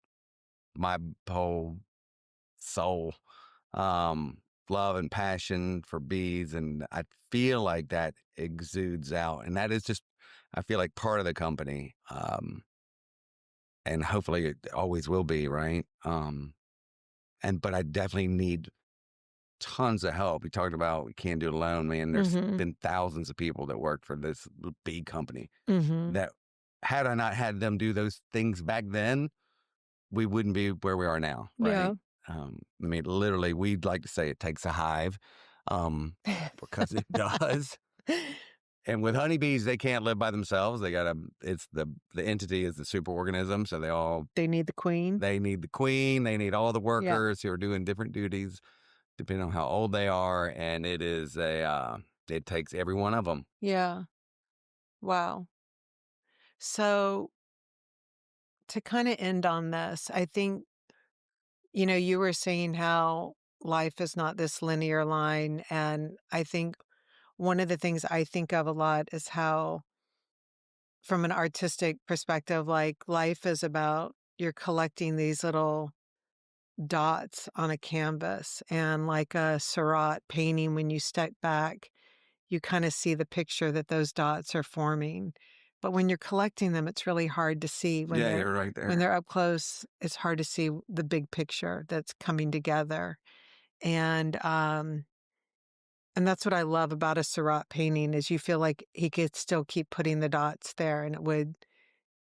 my whole soul, um, love and passion for bees. And I feel like that exudes out. And that is just, I feel like part of the company. And hopefully it always will be, right? But I definitely need tons of help. We talked about we can't do it alone, man. There's Mm-hmm. been thousands of people that work for this big company Mm-hmm. that had I not had them do those things back then, we wouldn't be where we are now, Yeah. right? I mean, literally, we'd like to say it takes a hive, because it does. And with honeybees, they can't live by themselves. They gotta. It's the entity is the superorganism, so They need the queen. they need the queen. They need all the Yeah. workers who are doing different duties depending on how old they are, and it takes every one of them. Yeah. Wow. So to kind of end on this, I think, you were saying how life is not this linear line. And I think one of the things I think of a lot is how, from an artistic perspective, like life is about you're collecting these little dots on a canvas. And like a Seurat painting, when you step back, you kind of see the picture that those dots are forming. But when you're collecting them, it's really hard to see Yeah, you're right when there. they're up close. It's hard to see the big picture that's coming together. And um and that's what I love about a Seurat painting is you feel like he could still keep putting the dots there and it would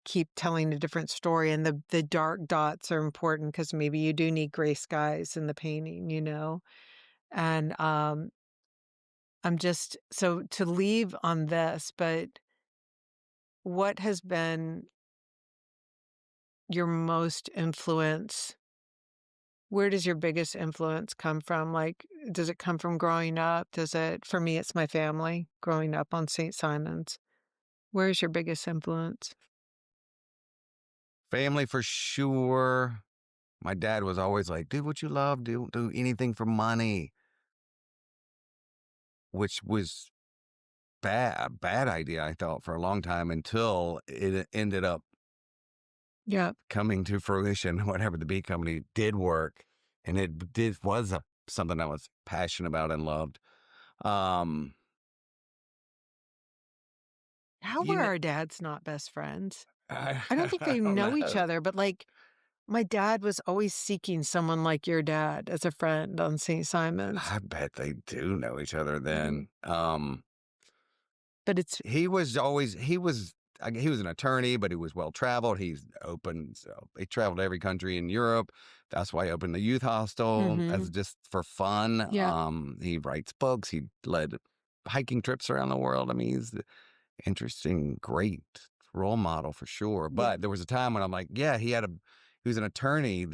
keep telling a different story. And the dark dots are important because maybe you do need gray skies in the painting. And I'm just so to leave on this, but what has been your most influence? Where does your biggest influence come from? Like, does it come from growing up? For me, it's my family growing up on St. Simon's. Where's your biggest influence? Family for sure. My dad was always like, "Do what you love. Do anything for money," which was bad idea. I thought for a long time until it ended up Yeah. coming to fruition. Whatever the bee company did work, and it did was something I was passionate about and loved. Um, How you were know, our dads not best friends? I don't think I they don't know each know. other, but like my dad was always seeking someone like your dad as a friend on St. Simon's. I bet they do know each other Mhm. then. But it's He was always he was he was an attorney, but he was well traveled. He's open, so he traveled to every country in Europe. That's why he opened the youth hostel as Mhm. just for fun. Yeah. He writes books. He led hiking trips around the world. I mean, he's interesting, great role model for sure. Yeah. But there was a time when I'm like, yeah, he was an attorney.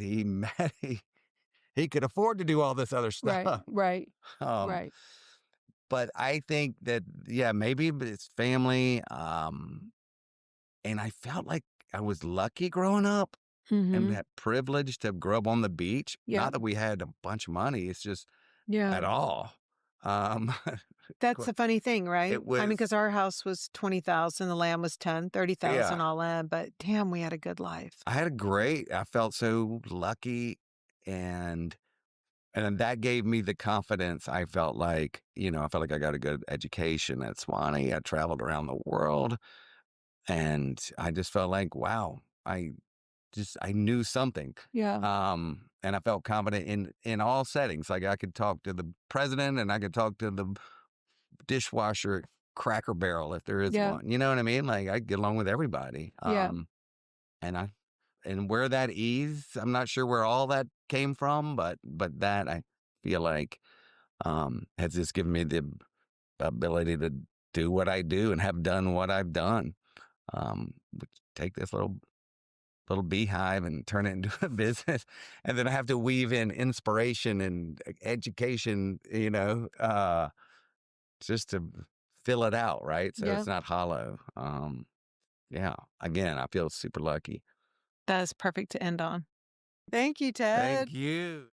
He could afford to do all this other Right. stuff. Right. Um, Right. but I think that, yeah, maybe it's family. And I felt like I was lucky growing up and Mhm. that privilege to grow up on the beach. Yeah. Not that we had a bunch of money, it's just Yeah. at all. Um, That's the funny thing, right? it I mean, was, because our house was 20,000, the land was 10, 30,000 yeah, all in, but damn, we had a good life. I felt so lucky and and that gave me the confidence. I felt like, I felt like I got a good education at Swanee. I traveled around the world and I just felt like, wow, I knew something. Yeah. And I felt confident in all settings. Like I could talk to the president and I could talk to the dishwasher at Cracker Barrel if there is Yeah. one. You know what I mean? Like I get along with everybody. Yeah. And I and where that ease, I'm not sure where all that came from, but that I feel like has just given me the ability to do what I do and have done what I've done. Which take this little beehive and turn it into a business. And then I have to weave in inspiration and education, just to fill it out. Right. So Yeah. it's not hollow. Yeah. Again, I feel super lucky. That is perfect to end on. Thank you, Thank Ted. you.